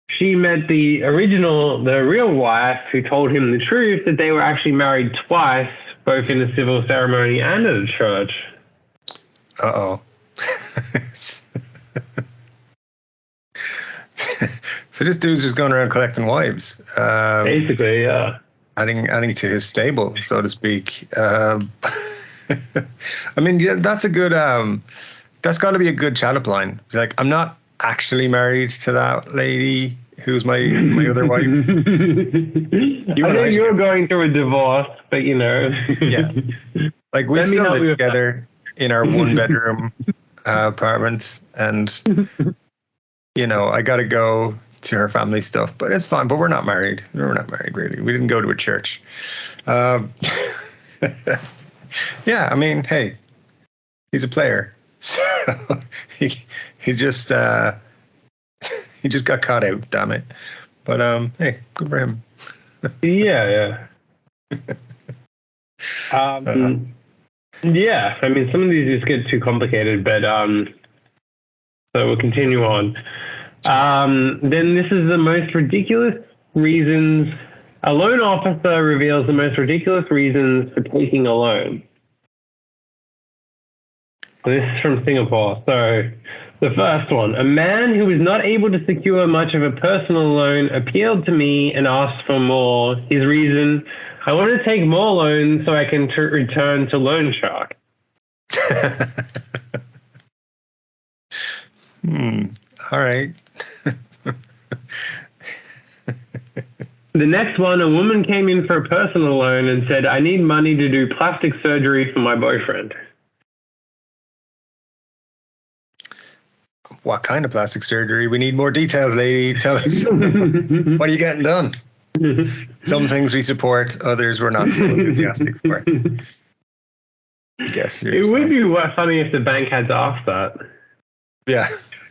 she met the real wife, who told him the truth, that they were actually married twice, both in a civil ceremony and at a church. Uh-oh. So this dude's just going around collecting wives. Basically, yeah. Adding to his stable, so to speak. I mean, yeah, that's a good. That's got to be a good chat-up line. Like, I'm not actually married to that lady who's my other wife. I know you're going through a divorce, but you know. Yeah. Like we still live together in our 1-bedroom apartment, and you know, I got to go to her family stuff, but it's fine. But we're not married. We're not married, really. We didn't go to a church. Yeah, I mean, hey, he's a player, so he just he just got caught out. Damn it! But hey, good for him. Yeah. Yeah, I mean, some of these just get too complicated, but so we'll continue on. Then this is the most ridiculous reasons. A loan officer reveals the most ridiculous reasons for taking a loan. So this is from Singapore. So the first one, a man who was not able to secure much of a personal loan appealed to me and asked for more. His reason, I want to take more loans so I can return to Loan Shark. All right. The next one, a woman came in for a personal loan and said, I need money to do plastic surgery for my boyfriend. What kind of plastic surgery? We need more details, lady. Tell us. What are you getting done? Some things we support, others we're not so enthusiastic for. Guess it would be funny if the bank had to ask that. Yeah.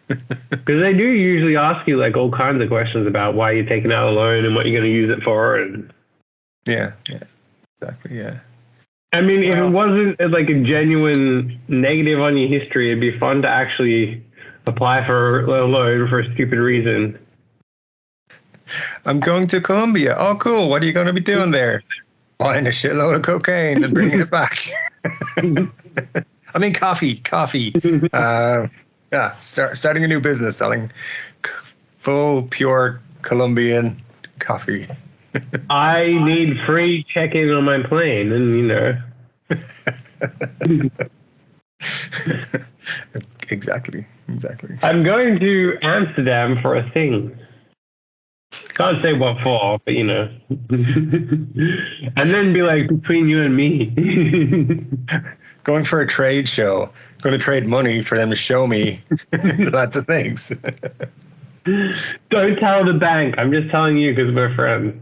Because they do usually ask you like all kinds of questions about why you're taking out a loan and what you're going to use it for. And yeah, exactly, yeah. I mean, if it wasn't like a genuine negative on your history, it'd be fun to actually apply for a loan for a stupid reason. I'm going to Colombia. Oh, cool. What are you going to be doing there? Buying a shitload of cocaine and bringing it back. I mean, coffee. Yeah, starting a new business selling full, pure Colombian coffee. I need free check-in on my plane, and you know. Exactly. I'm going to Amsterdam for a thing. Can't say what for, but you know. And then be like, between you and me. Going for a trade show. Going to trade money for them to show me lots of things. Don't tell the bank. I'm just telling you because we're friends.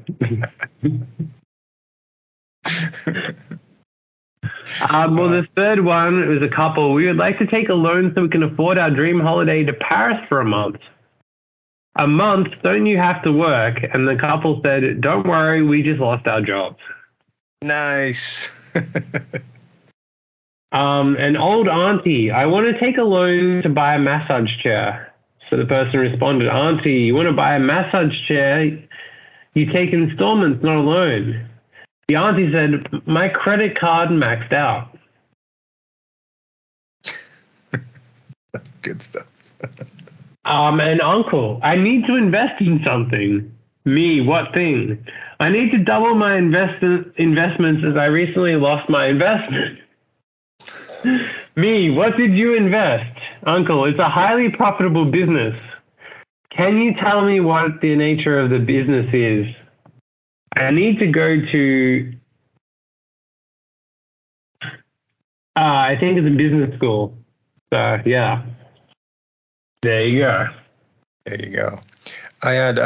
Well, the third one, it was a couple. We would like to take a loan so we can afford our dream holiday to Paris for a month. A month? Don't you have to work? And the couple said, don't worry, we just lost our jobs. Nice. An old auntie, I want to take a loan to buy a massage chair. So the person responded, Auntie, you want to buy a massage chair? You take installments, not a loan. The auntie said, my credit card maxed out. Good stuff. An uncle, I need to invest in something. Me, what thing? I need to double my investments as I recently lost my investment. Me, what did you invest? Uncle, it's a highly profitable business. Can you tell me what the nature of the business is? I need to go to, I think it's a business school. So, yeah. There you go. There you go. I had,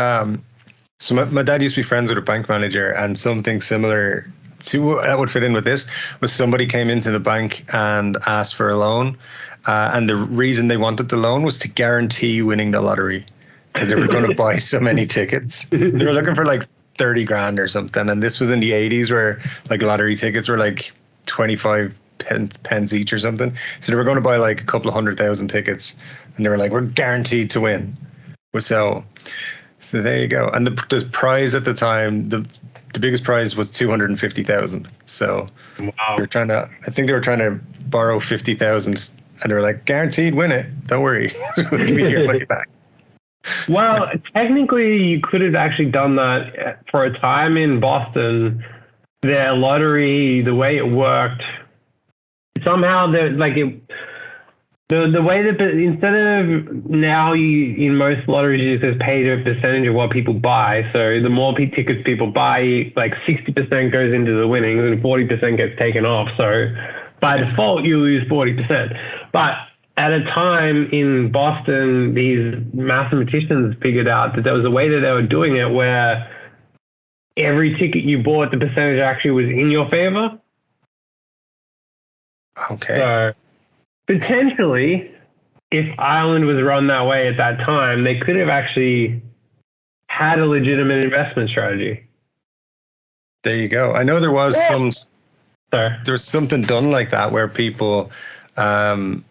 so my dad used to be friends with a bank manager, and something similar to that would fit in with this was somebody came into the bank and asked for a loan. And the reason they wanted the loan was to guarantee winning the lottery because they were going to buy so many tickets. They were looking for like 30 grand or something. And this was in the 80s where like lottery tickets were like 25 pence each or something. So they were going to buy like a couple of 100,000 tickets. And they were like, we're guaranteed to win. So there you go. And the prize at the time, the biggest prize was 250,000. So wow. I think they were trying to borrow 50,000, and they were like, guaranteed win it. Don't worry. We'll give you your money back. Well, technically you could have actually done that for a time in Boston. Their lottery, the way it worked, somehow The way that instead of now in most lotteries you just paid a percentage of what people buy. So the more tickets people buy, like 60% goes into the winnings and 40% gets taken off. So by default you lose 40%. But at a time in Boston, these mathematicians figured out that there was a way that they were doing it where every ticket you bought, the percentage actually was in your favor. Okay. So potentially, if Ireland was run that way at that time, they could have actually had a legitimate investment strategy. There you go. I know there was there was something done like that where people bought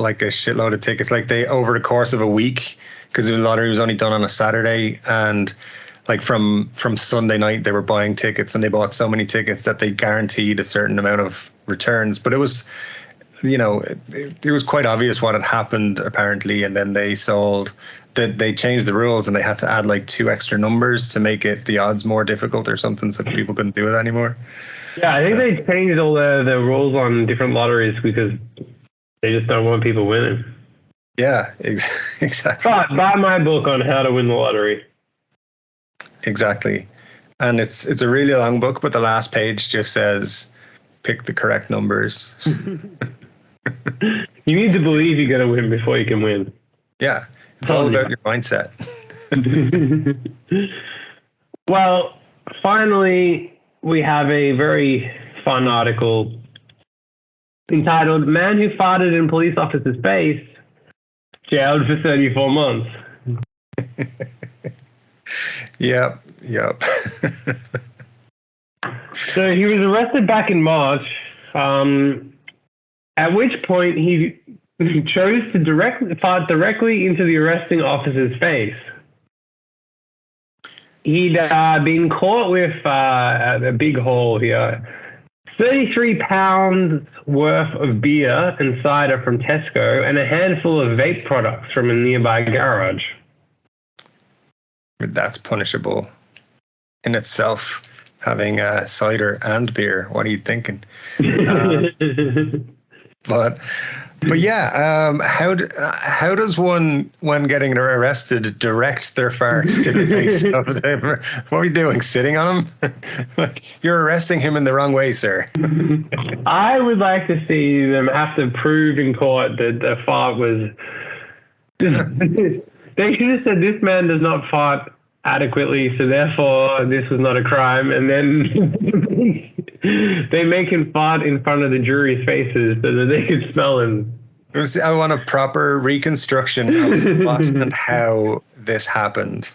like a shitload of tickets, like they over the course of a week, because the lottery was only done on a Saturday, and like from Sunday night they were buying tickets, and they bought so many tickets that they guaranteed a certain amount of returns. But it was, you know, it was quite obvious what had happened apparently, and then they changed the rules and they had to add like 2 extra numbers to make it the odds more difficult or something, so people couldn't do it anymore. Yeah, I think they changed all the rules on different lotteries because they just don't want people winning. Yeah, exactly. But buy my book on how to win the lottery. Exactly. And it's a really long book, but the last page just says, pick the correct numbers. You need to believe you're going to win before you can win. Yeah, it's all about your mindset. Well, finally, we have a very fun article entitled "Man Who Farted in Police Officer's Face Jailed for 34 Months." Yep. So he was arrested back in March, at which point he chose to fart directly into the arresting officer's face. He'd been caught with a big haul here. 33 pounds worth of beer and cider from Tesco and a handful of vape products from a nearby garage. That's punishable in itself, having cider and beer. What are you thinking? But yeah, how does one, when getting arrested, direct their fart to the face of them? What are you doing? Sitting on him? Like, you're arresting him in the wrong way, sir. I would like to see them have to prove in court that the fart was. They should have said this man does not fart adequately, so therefore this was not a crime, and then they make him fart in front of the jury's faces so that they could smell him. I want a proper reconstruction of what and how this happened.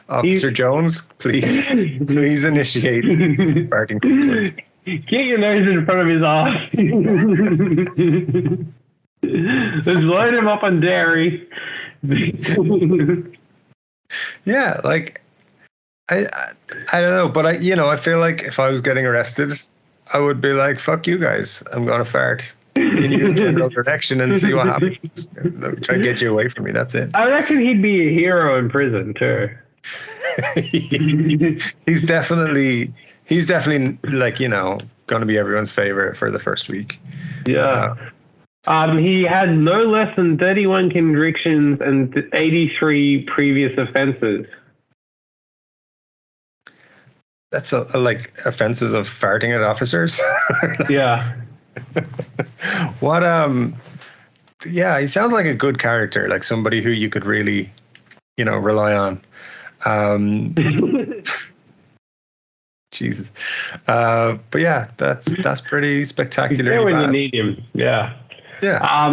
Officer Jones, please initiate farting sequence. Get your nose in front of his ass. Let's load him up on dairy. Yeah, like I don't know, but I feel like if I was getting arrested, I would be like, fuck you guys, I'm gonna fart in your general direction and see what happens. Try to get you away from me, that's it. I reckon he'd be a hero in prison too. he's definitely like, gonna be everyone's favorite for the first week. Yeah. He had no less than 31 convictions and 83 previous offenses. That's like offenses of farting at officers. Yeah. What? Yeah, he sounds like a good character, like somebody who you could really, rely on. Jesus. But yeah, that's pretty spectacular. He's there when you need him. Yeah. Yeah.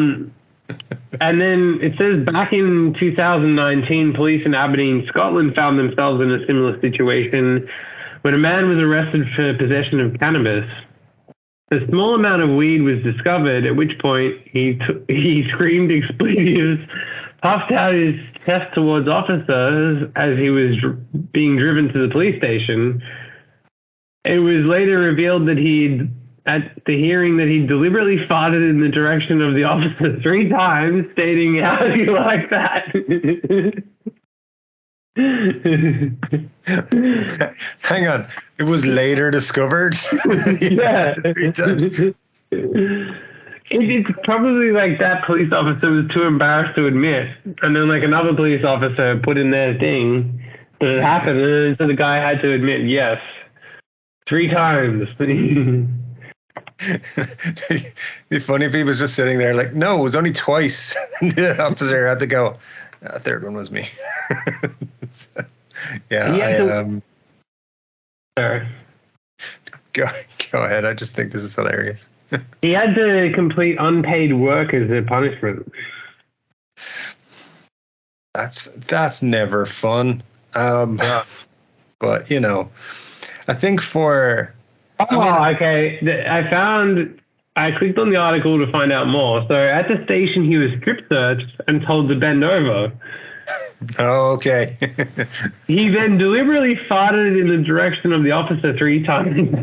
And then it says back in 2019, police in Aberdeen, Scotland found themselves in a similar situation when a man was arrested for possession of cannabis. A small amount of weed was discovered, at which point he screamed expletives, puffed out his chest towards officers as he was being driven to the police station. It was later revealed that at the hearing that he deliberately farted in the direction of the officer 3 times, stating, "How do you like that?" Hang on. It was later discovered. Yeah. 3 times. It's probably like that police officer was too embarrassed to admit, and then like another police officer put in their thing that it happened, and then so the guy had to admit yes 3 times. The funny people was just sitting there like, no, it was only twice. The officer had to go. Third one was me. So, yeah, go ahead. I just think this is hilarious. He had to complete unpaid work as a punishment. That's never fun. But I think okay. I clicked on the article to find out more. So at the station, he was strip searched and told to bend over. Oh, okay. He then deliberately farted in the direction of the officer 3 times.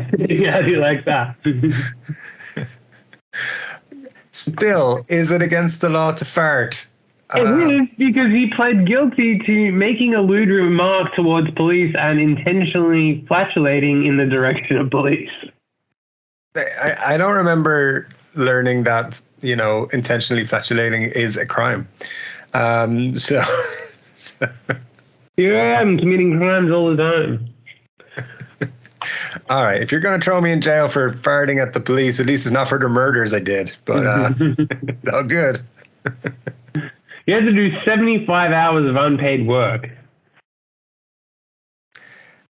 How do you like that? Still, is it against the law to fart? It is, because he pled guilty to making a lewd remark towards police and intentionally flatulating in the direction of police. I don't remember learning that, intentionally flatulating is a crime. So. Here I am committing crimes all the time. All right, if you're going to throw me in jail for farting at the police, at least it's not for the murders I did. But it's all good. You had to do 75 hours of unpaid work.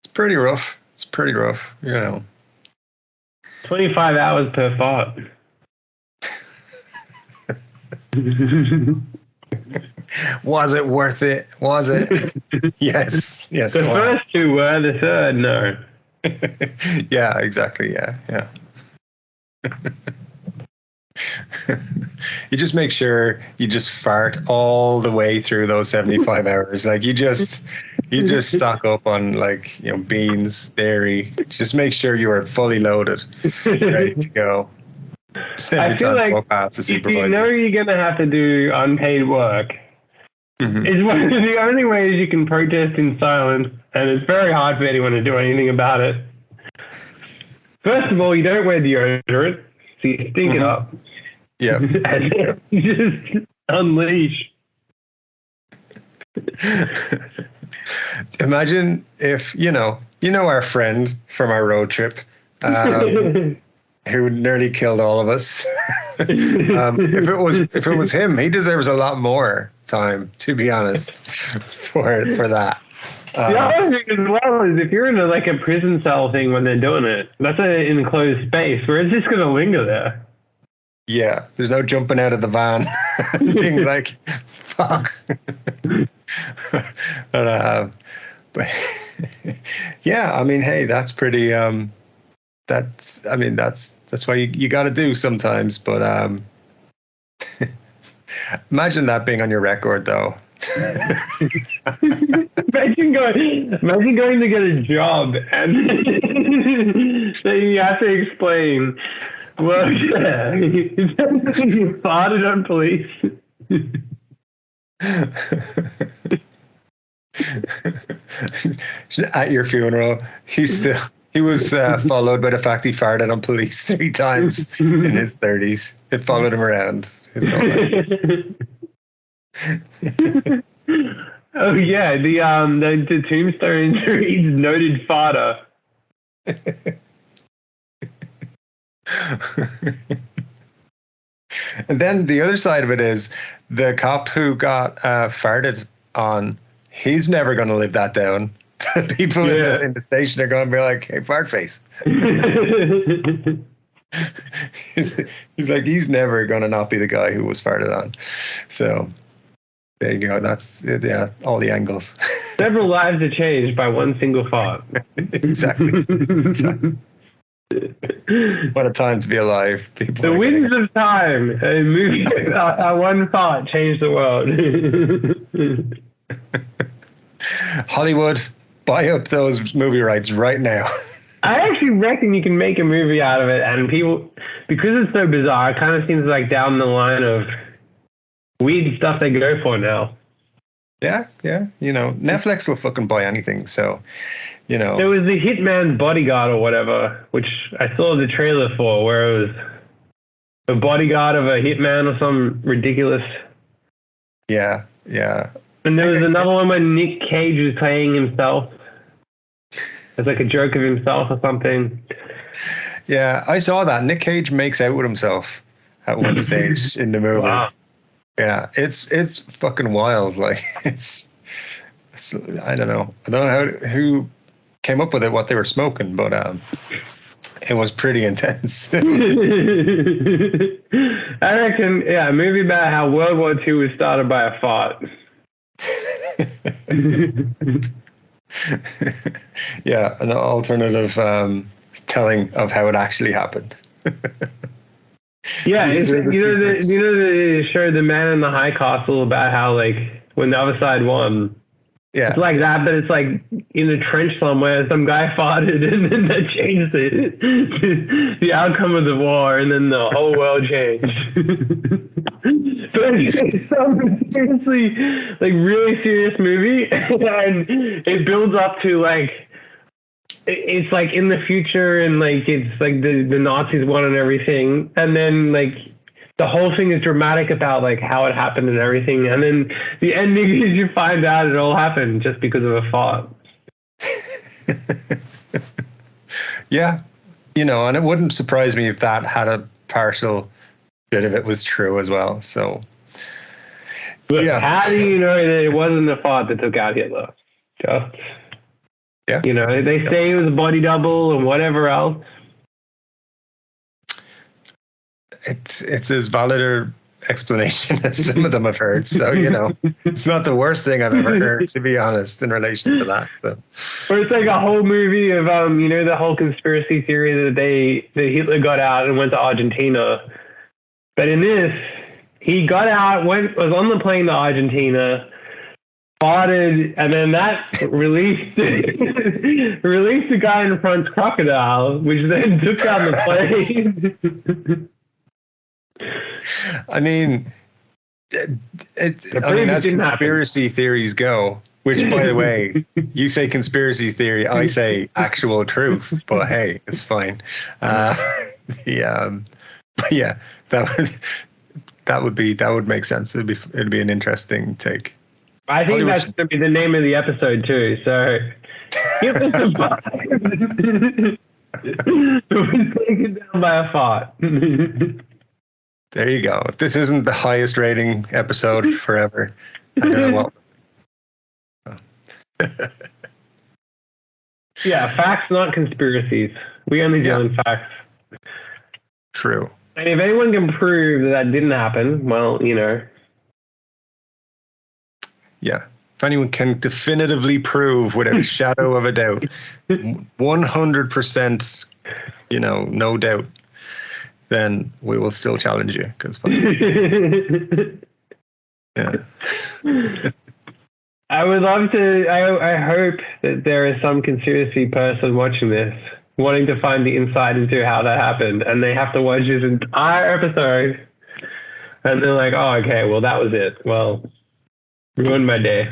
It's pretty rough. 25 hours per fart. Was it worth it? Was it? Yes. The first 2 were, the third, no. Yeah, exactly. Yeah. You just make sure you just fart all the way through those 75 hours. Like you just stock up on beans, dairy. Just make sure you are fully loaded, ready to go. I feel like if you know you're going to have to do unpaid work, it's one of the only ways you can protest in silence, and it's very hard for anyone to do anything about it. First of all, you don't wear deodorant, so you stink it up. Yeah. And you just unleash. Imagine if, our friend from our road trip, who nearly killed all of us. If it was him, he deserves a lot more time, to be honest, for that. The other thing as well is if you're in a prison cell thing when they're doing it, that's an enclosed space where it's just going to linger there. Yeah, there's no jumping out of the van being like, fuck. But yeah, I mean, hey, that's pretty, that's why you got to do sometimes. But imagine that being on your record, though. Imagine going to get a job and so you have to explain. Well, yeah, you farted on police. At your funeral, he was followed by the fact he farted on police 3 times in his 30s. It followed him around his whole life. Oh yeah, the tombstone reads noted farter. And then the other side of it is the cop who got farted on. He's never going to live that down. People in the station are going to be like, "Hey, fart face." he's like, he's never going to not be the guy who was farted on. So there you go. That's all the angles. Several lives are changed by one single fart. Exactly. What a time to be alive, people. The winds of time. A movie, one fart changed the world. Hollywood, buy up those movie rights right now. I actually reckon you can make a movie out of it, and people, because it's so bizarre, it kind of seems like down the line of weird stuff they go for now. Yeah. Netflix will fucking buy anything, so, There was the Hitman's Bodyguard or whatever, which I saw the trailer for, where it was a bodyguard of a hitman or some ridiculous. Yeah, yeah. And there was another one where Nick Cage was playing himself. It's like a joke of himself or something. Yeah, I saw that. Nick Cage makes out with himself at one stage in the movie. Wow. Yeah, it's fucking wild. Like it's I don't know who came up with it, what they were smoking, but it was pretty intense. I reckon, yeah, a movie about how World War II was started by a fart. Yeah, an alternative telling of how it actually happened. Yeah, you know the show The Man in the High Castle about how like when the other side won. Yeah, it's like that, but it's like in a trench somewhere. Some guy farted, and then that changed the outcome of the war, and then the whole world changed. But it's some seriously, like really serious movie, and it builds up to like it's like in the future, and like it's like the Nazis won and everything, and then like the whole thing is dramatic about like how it happened and everything, and then the ending is you find out it all happened just because of a fart. Yeah, you know, and it wouldn't surprise me if that had a partial bit of it was true as well. So, but yeah. How do you know that it wasn't the fart that took out Hitler? Just yeah, you know, they say it was a body double and whatever else. It's as valid an explanation as some of them I've heard. So, you know, it's not the worst thing I've ever heard, to be honest, in relation to that. So, or it's like a whole movie of you know, the whole conspiracy theory that Hitler got out and went to Argentina. But in this, he got out, was on the plane to Argentina, farted, and then that released the guy in front's crocodile, which then took down the plane. I mean, as conspiracy theories go, which, by the way, you say conspiracy theory, I say actual truth, but hey, it's fine. But yeah, that would make sense. It'd be an interesting take. I think that's going to be the name of the episode too. So, Hitler survived. It was taken down by a fart. There you go. If this isn't the highest rating episode forever, I don't know what. Yeah, facts, not conspiracies. We only deal in facts. True. And if anyone can prove that didn't happen, well, you know. Yeah. If anyone can definitively prove without a shadow of a doubt, 100%, you know, no doubt, then we will still challenge you. Because yeah. I would love to. I hope that there is some conspiracy person watching this, wanting to find the insight into how that happened, and they have to watch this entire episode, and they're like, "Oh, okay, well, that was it. Well, ruined my day.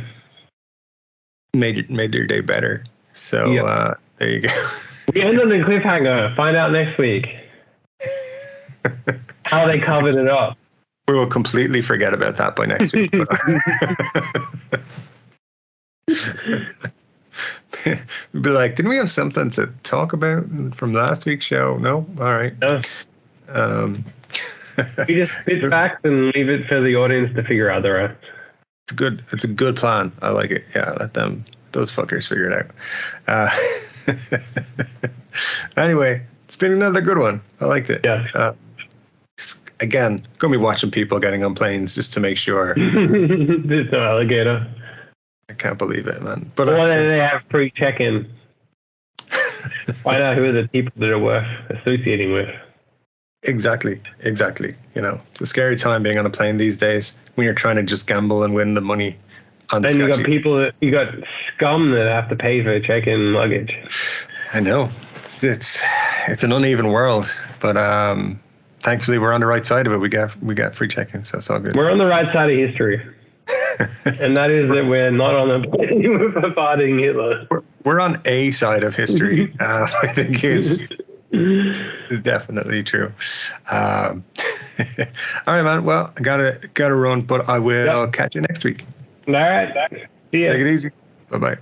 Made your day better." So there you go. We end on the cliffhanger. Find out next week how they covered it up. We will completely forget about that by next week. Be like, didn't we have something to talk about from last week's show? No? All right. No. We just spit facts and leave it for the audience to figure out the rest. It's a good plan. I like it. Yeah, let those fuckers figure it out. Anyway, it's been another good one. I liked it. Yeah. Again, gonna be watching people getting on planes just to make sure. There's no alligator. I can't believe it, man. But they have free check-in. Find out who are the people that are worth associating with. Exactly. You know, it's a scary time being on a plane these days when you're trying to just gamble and win the money. Then you got you got scum that have to pay for check-in luggage. I know. It's an uneven world, but thankfully we're on the right side of it. We got free check-in, so it's all good. We're on the right side of history. And that is that we're not on the plane with a farting Hitler. We're on a side of history. I think is definitely true. All right, man. Well, I gotta run, but I will catch you next week. All right. See ya. Take it easy. Bye-bye.